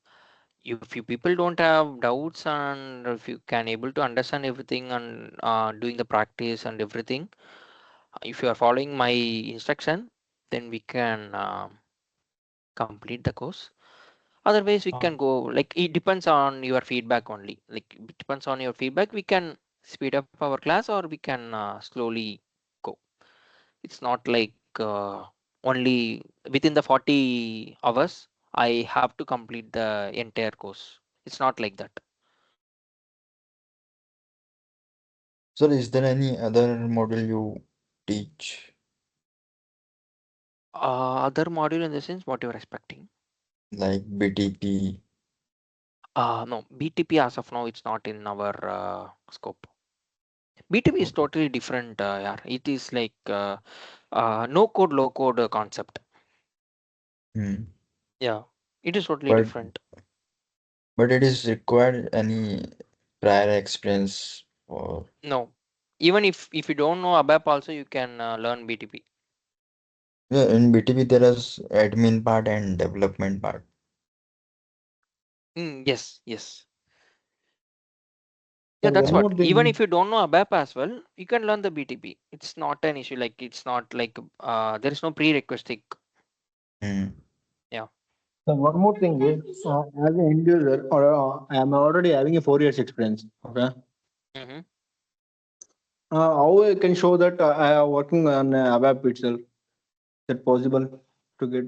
if you people don't have doubts and if you can able to understand everything and doing the practice and everything, if you are following my instruction, then we can complete the course. Otherwise we can go, like, it depends on your feedback only. Like, it depends on your feedback, we can speed up our class or we can slowly go. It's not like only within the 40 hours I have to complete the entire course. It's not like that. sir, is there any other model you teach, Other module in the sense what you are expecting? like BTP? No, BTP as of now it's not in our scope. BTP is Okay. totally different. Yeah, it is like no code, low code concept. Hmm. Yeah, it is totally But different. it is required any prior experience or No, even if you don't know ABAP, also you can learn BTP. yeah, in BTP there is admin part and development part. Yes, yes. Yeah, Sir, that's one what. more Even thing. if you don't know ABAP as well, you can learn the BTP. It's not an issue. Like, it's not like there is no prerequisite. Hmm. Yeah. Sir, one more thing is, as an end user, or I am already having a 4 years experience. Okay. Mm-hmm. How I can show that I am working on ABAP itself? Is that possible to get?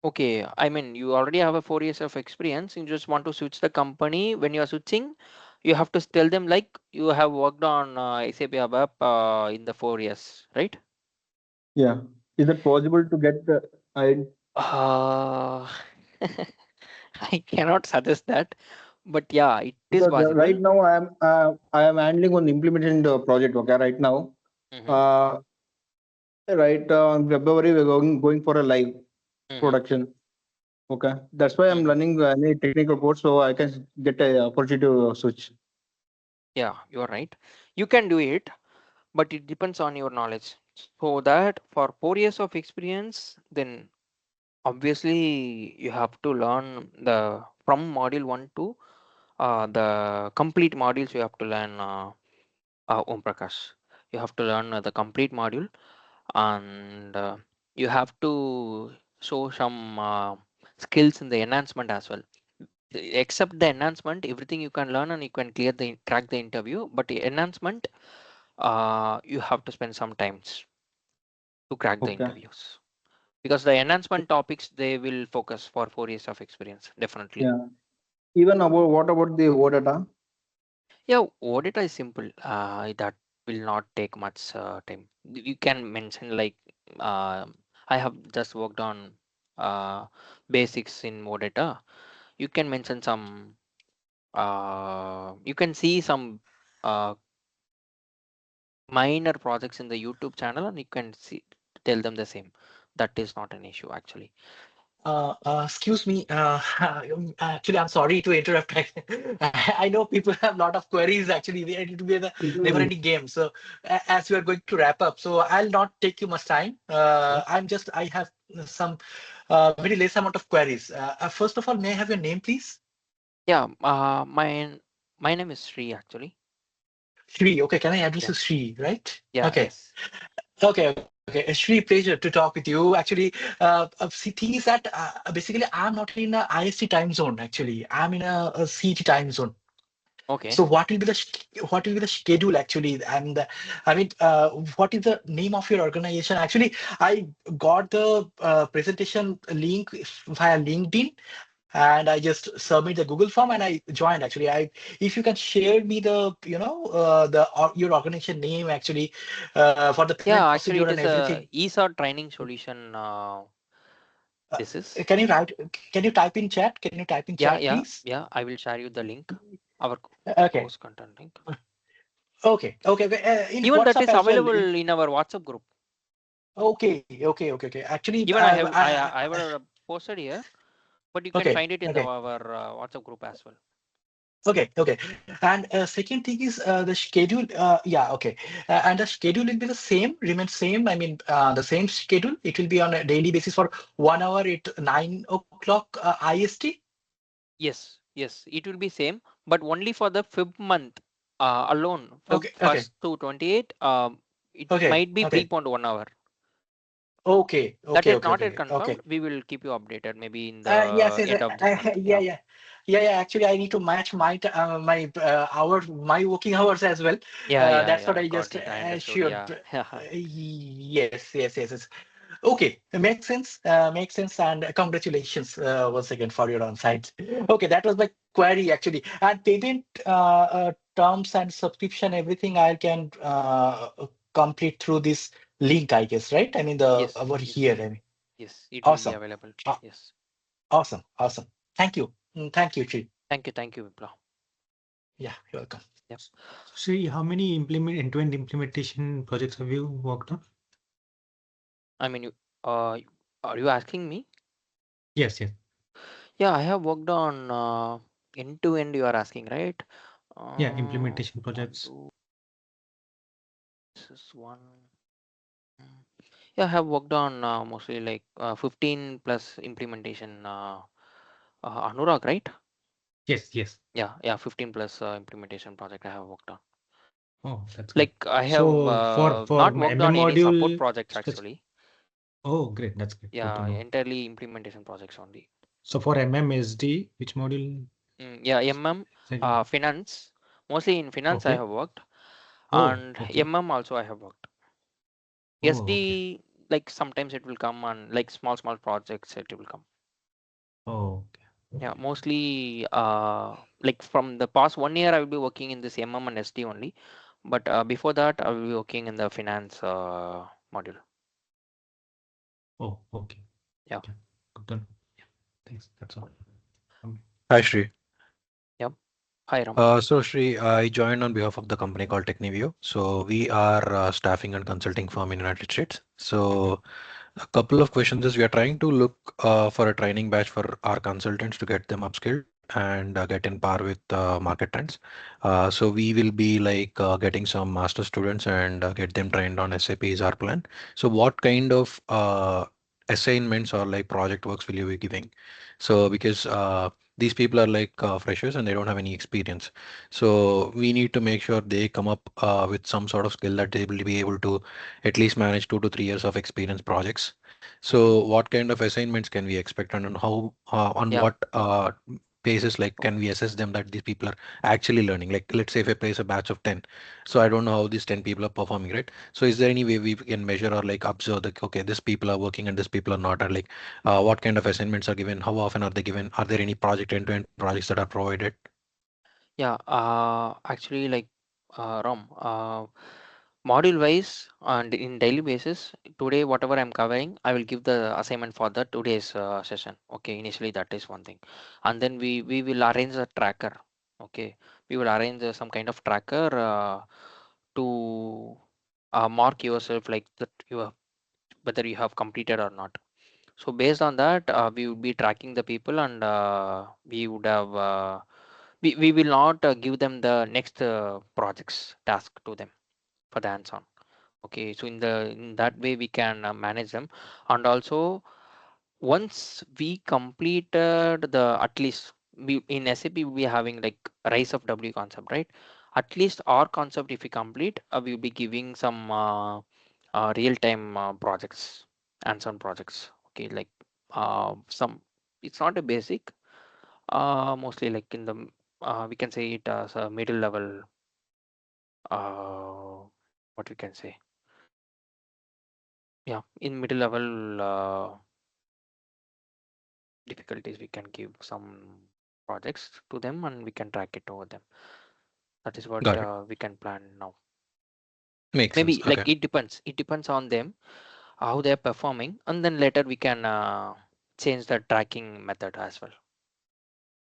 Okay, I mean, you already have a 4 years of experience. You just want to switch the company. When you are switching, you have to tell them like you have worked on SAP ABAP in the 4 years, right? Yeah. Is it possible to get the I Uh, I cannot suggest that, but yeah, it is because right possible. now I am handling one implementation project. Okay, right now, Mm-hmm. uh, right in February we're going for a live Mm-hmm. production. Okay, that's why I'm Mm-hmm. learning any technical course so I can get a opportunity to switch. Yeah, you are right. You can do it, but it depends on your knowledge. So that for 4 years of experience, then obviously you have to learn the from module 1 to the complete modules you have to learn. Om Prakash, you have to learn the complete module, and you have to show some skills in the enhancement as well. Except the enhancement, everything you can learn and you can crack the interview, but the enhancement, you have to spend some times to crack the Okay. interviews, because the enhancement topics they will focus for 4 years of experience definitely. Yeah. Even about what about the OData? Yeah, audit is simple. That will not take much time. You can mention like, uh, I have just worked on basics in more data, you can mention some. You can see some uh, minor projects in the YouTube channel, and you can see tell them the same. That is not an issue actually. Excuse me. Actually, I'm sorry to interrupt. I know people have a lot of queries. Actually, they need to be the never-ending game. So, as we are going to wrap up, so I'll not take you much time. I have some very less amount of queries. First of all, may I have your name, please? Yeah, my name is Sri actually. Sri. Okay, can I address Yeah, you Sri, right? yeah, Okay. yes. Okay. Sri, pleasure to talk with you. Actually, see, thing is that basically I'm not in a IST time zone. Actually, I'm in a CT time zone. Okay. So what will be the schedule actually? And I mean, what is the name of your organization? Actually, I got the presentation link via LinkedIn, and I just submit the Google form and I joined. Actually, if you can share me the your organization name actually for the payment Yeah, actually, procedure it and is a everything. Isha Training Solution. This is. Can you write? Can you type in chat? Can you type in Yeah, chat, yeah, please? yeah. I will share you the link. Our Okay. course content link. Okay. In Even that WhatsApp is as well. available in our WhatsApp group. Okay. Actually, Even I have posted here, but you can okay, find it in okay, our WhatsApp group as well. okay. And second thing is the schedule. Yeah, okay. And the schedule will be the same, remain same. I mean, the same schedule. It will be on a daily basis for 1 hour at 9 o'clock IST. Yes, yes, it will be same, but only for the Feb month alone, Feb Okay, okay, 1st to 28. It okay, might be okay, preponed 1 hour. okay, That okay, is okay, not yet okay, confirmed. okay. We will keep you updated maybe in Yes, the yes, end of this month. Yeah. yeah. Actually, I need to match my hour, my working hours as well. That's what Yeah. I Got just it. I understood. assured. Yeah. Yes. Okay, makes sense. Makes sense. And congratulations once again for your on-site. Okay, that was my query actually. And payment terms and subscription, everything I can complete through this link, I guess, right? I mean the Yes, over yes, here. I mean, yes. It will be awesome. available. Uh, Yes. awesome. Thank you. Thank you, Chi. Thank you, Vipla. Yeah, you're welcome. Yeah. See, how many end-to-end implementation projects have you worked on? I mean, are you asking me? Yes. Yeah, I have worked on end to end. You are asking, right? Yeah, implementation One, projects. two. This is one. Mm. Yeah, I have worked on mostly like 15 plus implementation. Anurag, right? Yes. Yeah, 15 plus implementation project I have worked on. Oh, that's great. Like I have So for not my worked MM on any support module, projects actually. oh, great. That's great. Good to Yeah, know. entirely implementation projects only. So for MMSD, which module? Yeah, finance. Mostly in finance I Okay. have worked, Oh, and okay. also I have worked. Oh, okay. SD, like sometimes it will come on like small projects it will come. Oh, okay. Yeah, mostly like from the past 1 year I will be working in this and SD only, but before that I will be working in the finance module. Oh, okay. Yeah. Good to know. Yeah. Thanks. That's all. Hi, Shri. Yep. Hi, Ram. So Shri, I joined on behalf of the company called Technivio. So we are a staffing and consulting firm in United States. So a couple of questions is we are trying to look for a training batch for our consultants to get them upskilled and get in par with market trends. So we will be like getting some master students and get them trained on SAP is our plan. So what kind of assignments or like project works will you be giving? So because these people are like freshers and they don't have any experience. So we need to make sure they come up with some sort of skill that they will be able to at least manage 2 to 3 years of experience projects. So what kind of assignments can we expect and on how on Yeah. what basis like can we assess them that these people are actually learning? Like let's say if I place a batch of 10, so I don't know how these 10 people are performing, right? So is there any way we can measure or like observe that okay, this people are working and this people are not, or like what kind of assignments are given? How often are they given? Are there any project end-to-end projects that are provided? Yeah, actually, like Ram, module wise and in daily basis. Today whatever I'm covering, I will give the assignment for the today's session. Okay, initially that is one thing, and then we will arrange a tracker. Okay, we will arrange some kind of tracker to mark yourself like that you have, whether you have completed or not. So based on that, we would be tracking the people, and we would have we will not give them the next projects task to them for the hands-on. Okay, so in that way we can manage them. And also once we completed the, at least we in SAP we having like rise of W concept, right? At least our concept if we complete, we will be giving some real-time projects, hands-on projects. Okay, like some, it's not a basic, mostly like in the we can say it as a middle level, what we can say, yeah, in middle level difficulties we can give some projects to them and we can track it over them. That is what Got it. we can plan now. Makes sense. Maybe like Okay. it depends on them how they're performing, and then later we can change the tracking method as well.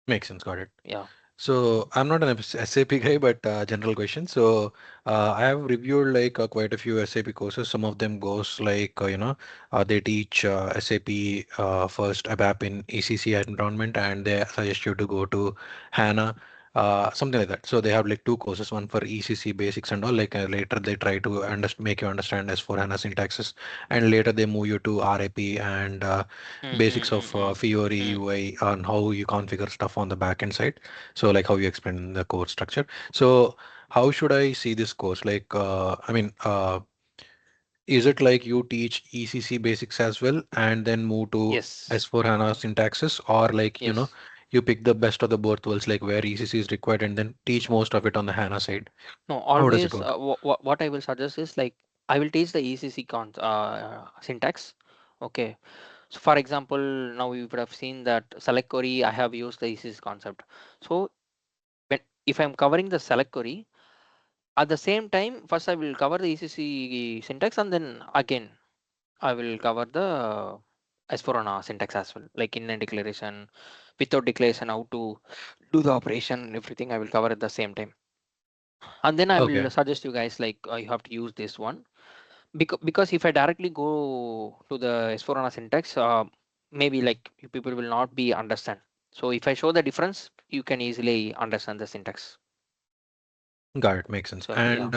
Makes sense. Got it. Yeah. So I'm not an SAP guy, but general question. So I have reviewed like quite a few SAP courses. Some of them goes like they teach SAP first ABAP in ECC environment, and they suggest you to go to HANA, something like that. So they have like two courses, one for ECC basics and all. Like later they try to make you understand S4 HANA syntaxes, and later they move you to RAP and basics of Fiori UI on how you configure stuff on the backend side. So like how you explain the course structure. So how should I see this course? Like, I mean, is it like you teach ECC basics as well and then move to Yes. S4 HANA syntaxes, or like, Yes. you pick the best of the both worlds, like where ECC is required and then teach most of it on the HANA side? No, How does it always work? what I will suggest is like I will teach the ECC syntax. Okay. So for example, now you would have seen that select query, I have used the ECC concept. So when if I'm covering the select query, at the same time, first I will cover the ECC syntax, and then again I will cover the S4HANA syntax as well, like in a declaration, without declaration, how to do the operation, everything I will cover at the same time. And then I Okay. will suggest you guys like you have to use this one, because if I directly go to the S4HANA syntax, maybe like you people will not be understand. So if I show the difference, you can easily understand the syntax. Got it. Makes sense. So yeah, And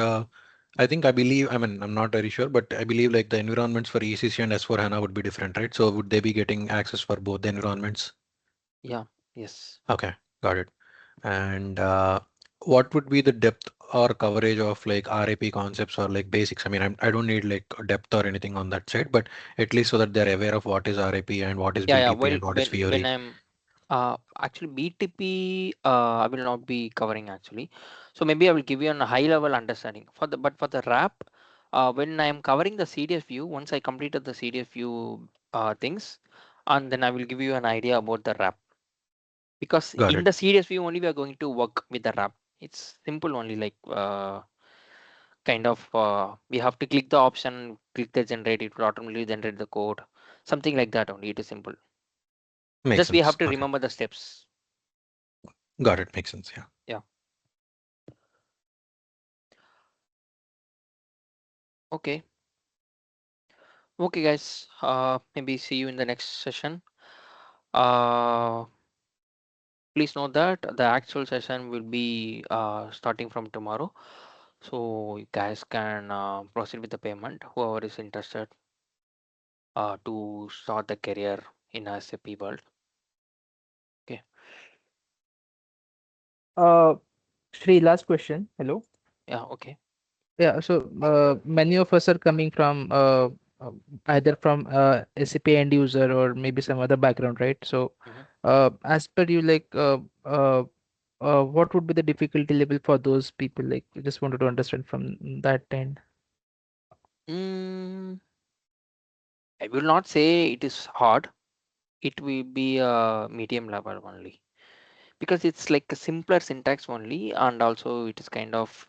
I believe, I mean, I'm not very sure, but I believe like the environments for ECC and S4 HANA would be different, right? So would they be getting access for both the environments? yeah, yes. Okay, got it. And what would be the depth or coverage of like RAP concepts or like basics? I mean, I don't need like depth or anything on that side, but at least so that they're aware of what is RAP and what is Yeah, yeah. BTP Well, and what is when Fiori. I'm actually BTP, I will not be covering actually. So maybe I will give you a high level understanding for the, but for the wrap, when I am covering the CDS view, once I completed the CDS view things, and then I will give you an idea about the wrap, because Got in it. the CDS view only we are going to work with the wrap. It's simple only, like kind of we have to click the option, click the generate, it will automatically generate the code, something like that only. It is simple. Makes Just we have sense. to Okay. remember the steps. Got it. Makes sense. Yeah. Yeah. Okay. Okay, guys. Maybe see you in the next session. Uh, please note that the actual session will be starting from tomorrow. So you guys can proceed with the payment. Whoever is interested to start the career in SAP world. Okay. Uh, Shri, last question. Hello. Yeah. Okay. Yeah, so many of us are coming from either from SAP end user or maybe some other background, right? So, Mhm. as per you, like, what would be the difficulty level for those people? Like, I just wanted to understand from that end. Mm, I will not say it is hard. It will be a medium level only, because it's like a simpler syntax only, and also it is kind of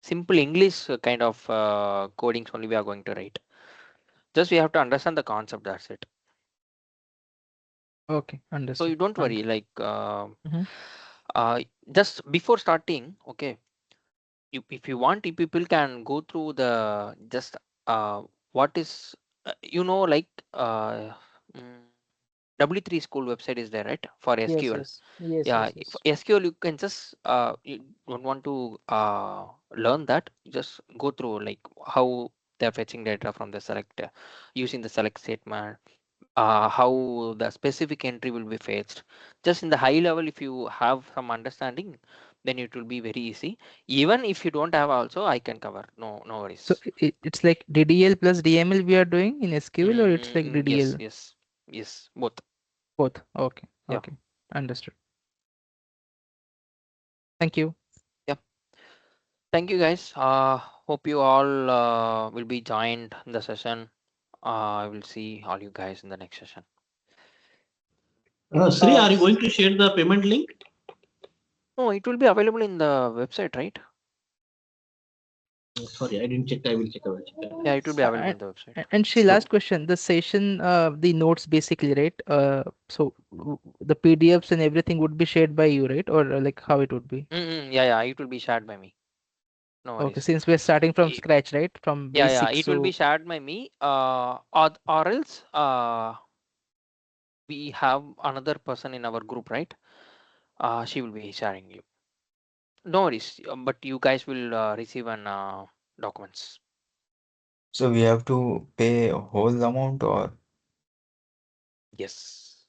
simple English kind of codings only we are going to write. Just we have to understand the concept. That's it. Okay, So understood. you don't worry. Like Mhm. just before starting, okay. If you want, if people can go through the just what is like mm, W3 school website is there, right? For Yes, SQL. yes, yes, Yeah, yes, for yes. SQL you can just you don't want to learn that, just go through like how they're fetching data from the select using the select statement, how the specific entry will be fetched. Just in the high level, if you have some understanding, then it will be very easy. Even if you don't have also, I can cover. No So worries. it's like DDL plus DML we are doing in SQL, or it's like Yes, DDL? yes, both. Both. Okay, Yeah, okay, understood. Thank you. yeah. Thank you guys. Hope you all will be joined in the session. I will see all you guys in the next session. Sri, are you going to share the payment link? No, it will be available in the website, right? Sorry, I didn't check. I will check. I will check. Yeah, it will be available And in the website. and she So, last question, the session, the notes basically, right? So the PDFs and everything would be shared by you, right? Or like how it would be? Yeah, it will be shared by me. No Okay, worries. since we're starting from scratch, right? From Yeah, basics it will be to shared by me. Or else we have another person in our group, right? She will be sharing you. No worries. But you guys will receive an documents. So we have to pay a whole amount or Yes.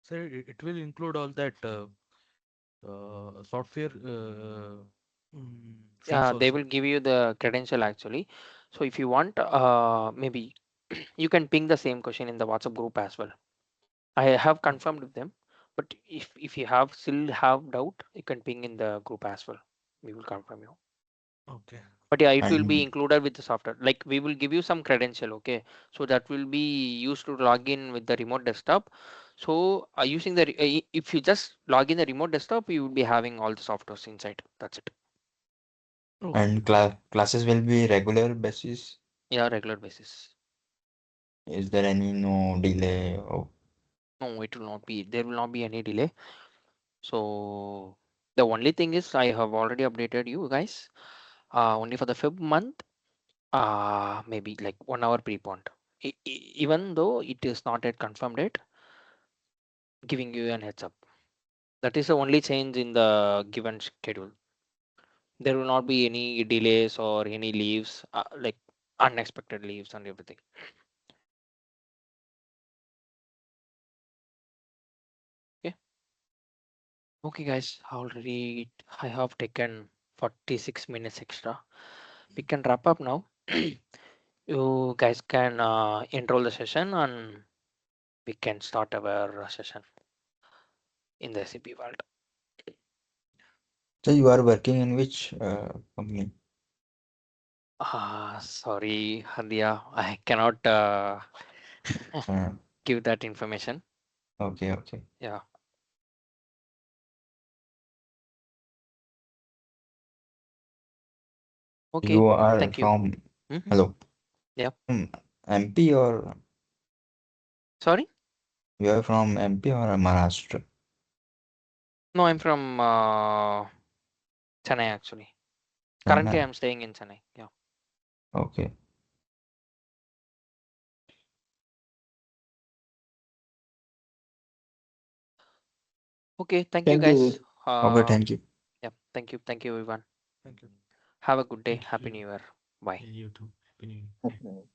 So it will include all that software fees They also. will give you the credential actually. So if you want, maybe you can ping the same question in the WhatsApp group as well. I have confirmed with them, but if you have still have doubt, you can ping in the group as well. We will confirm you. Okay. But yeah, it will be and included with the software. Like we will give you some credential, okay? So that will be used to log in with the remote desktop. So using the if you just log in the remote desktop, you will be having all the softwares inside. That's it. Okay. classes will be regular basis? Yeah, regular basis. Is there any no delay? Oh, No, it will not be. There will not be any delay. So the only thing is I have already updated you guys. Only for the Feb month. Maybe like 1 hour pre-pont. Even though it is not yet confirmed yet, giving you an heads up. That is the only change in the given schedule. There will not be any delays or any leaves, like unexpected leaves and everything. Okay. Okay, guys. Already I have taken 46 minutes extra. We can wrap up now. You guys can enroll the session and we can start our session in the SAP world. so you are working in which company? Sorry, Handia, I cannot Uh, give that information. okay. Yeah. Okay. You are Thank you. from Hmm. hello, Yeah. MP or Sorry? you are from MP or Maharashtra? No, I'm from Chennai actually. Currently, Chennai. I'm staying in Chennai. Yeah. Okay. Okay. Thank you, Thank you. guys. Okay, thank you. Yeah. Thank you. Thank you, everyone. Thank you. Have a good day. Thank Happy you. New Year. Bye. You too. Happy New Year. Okay.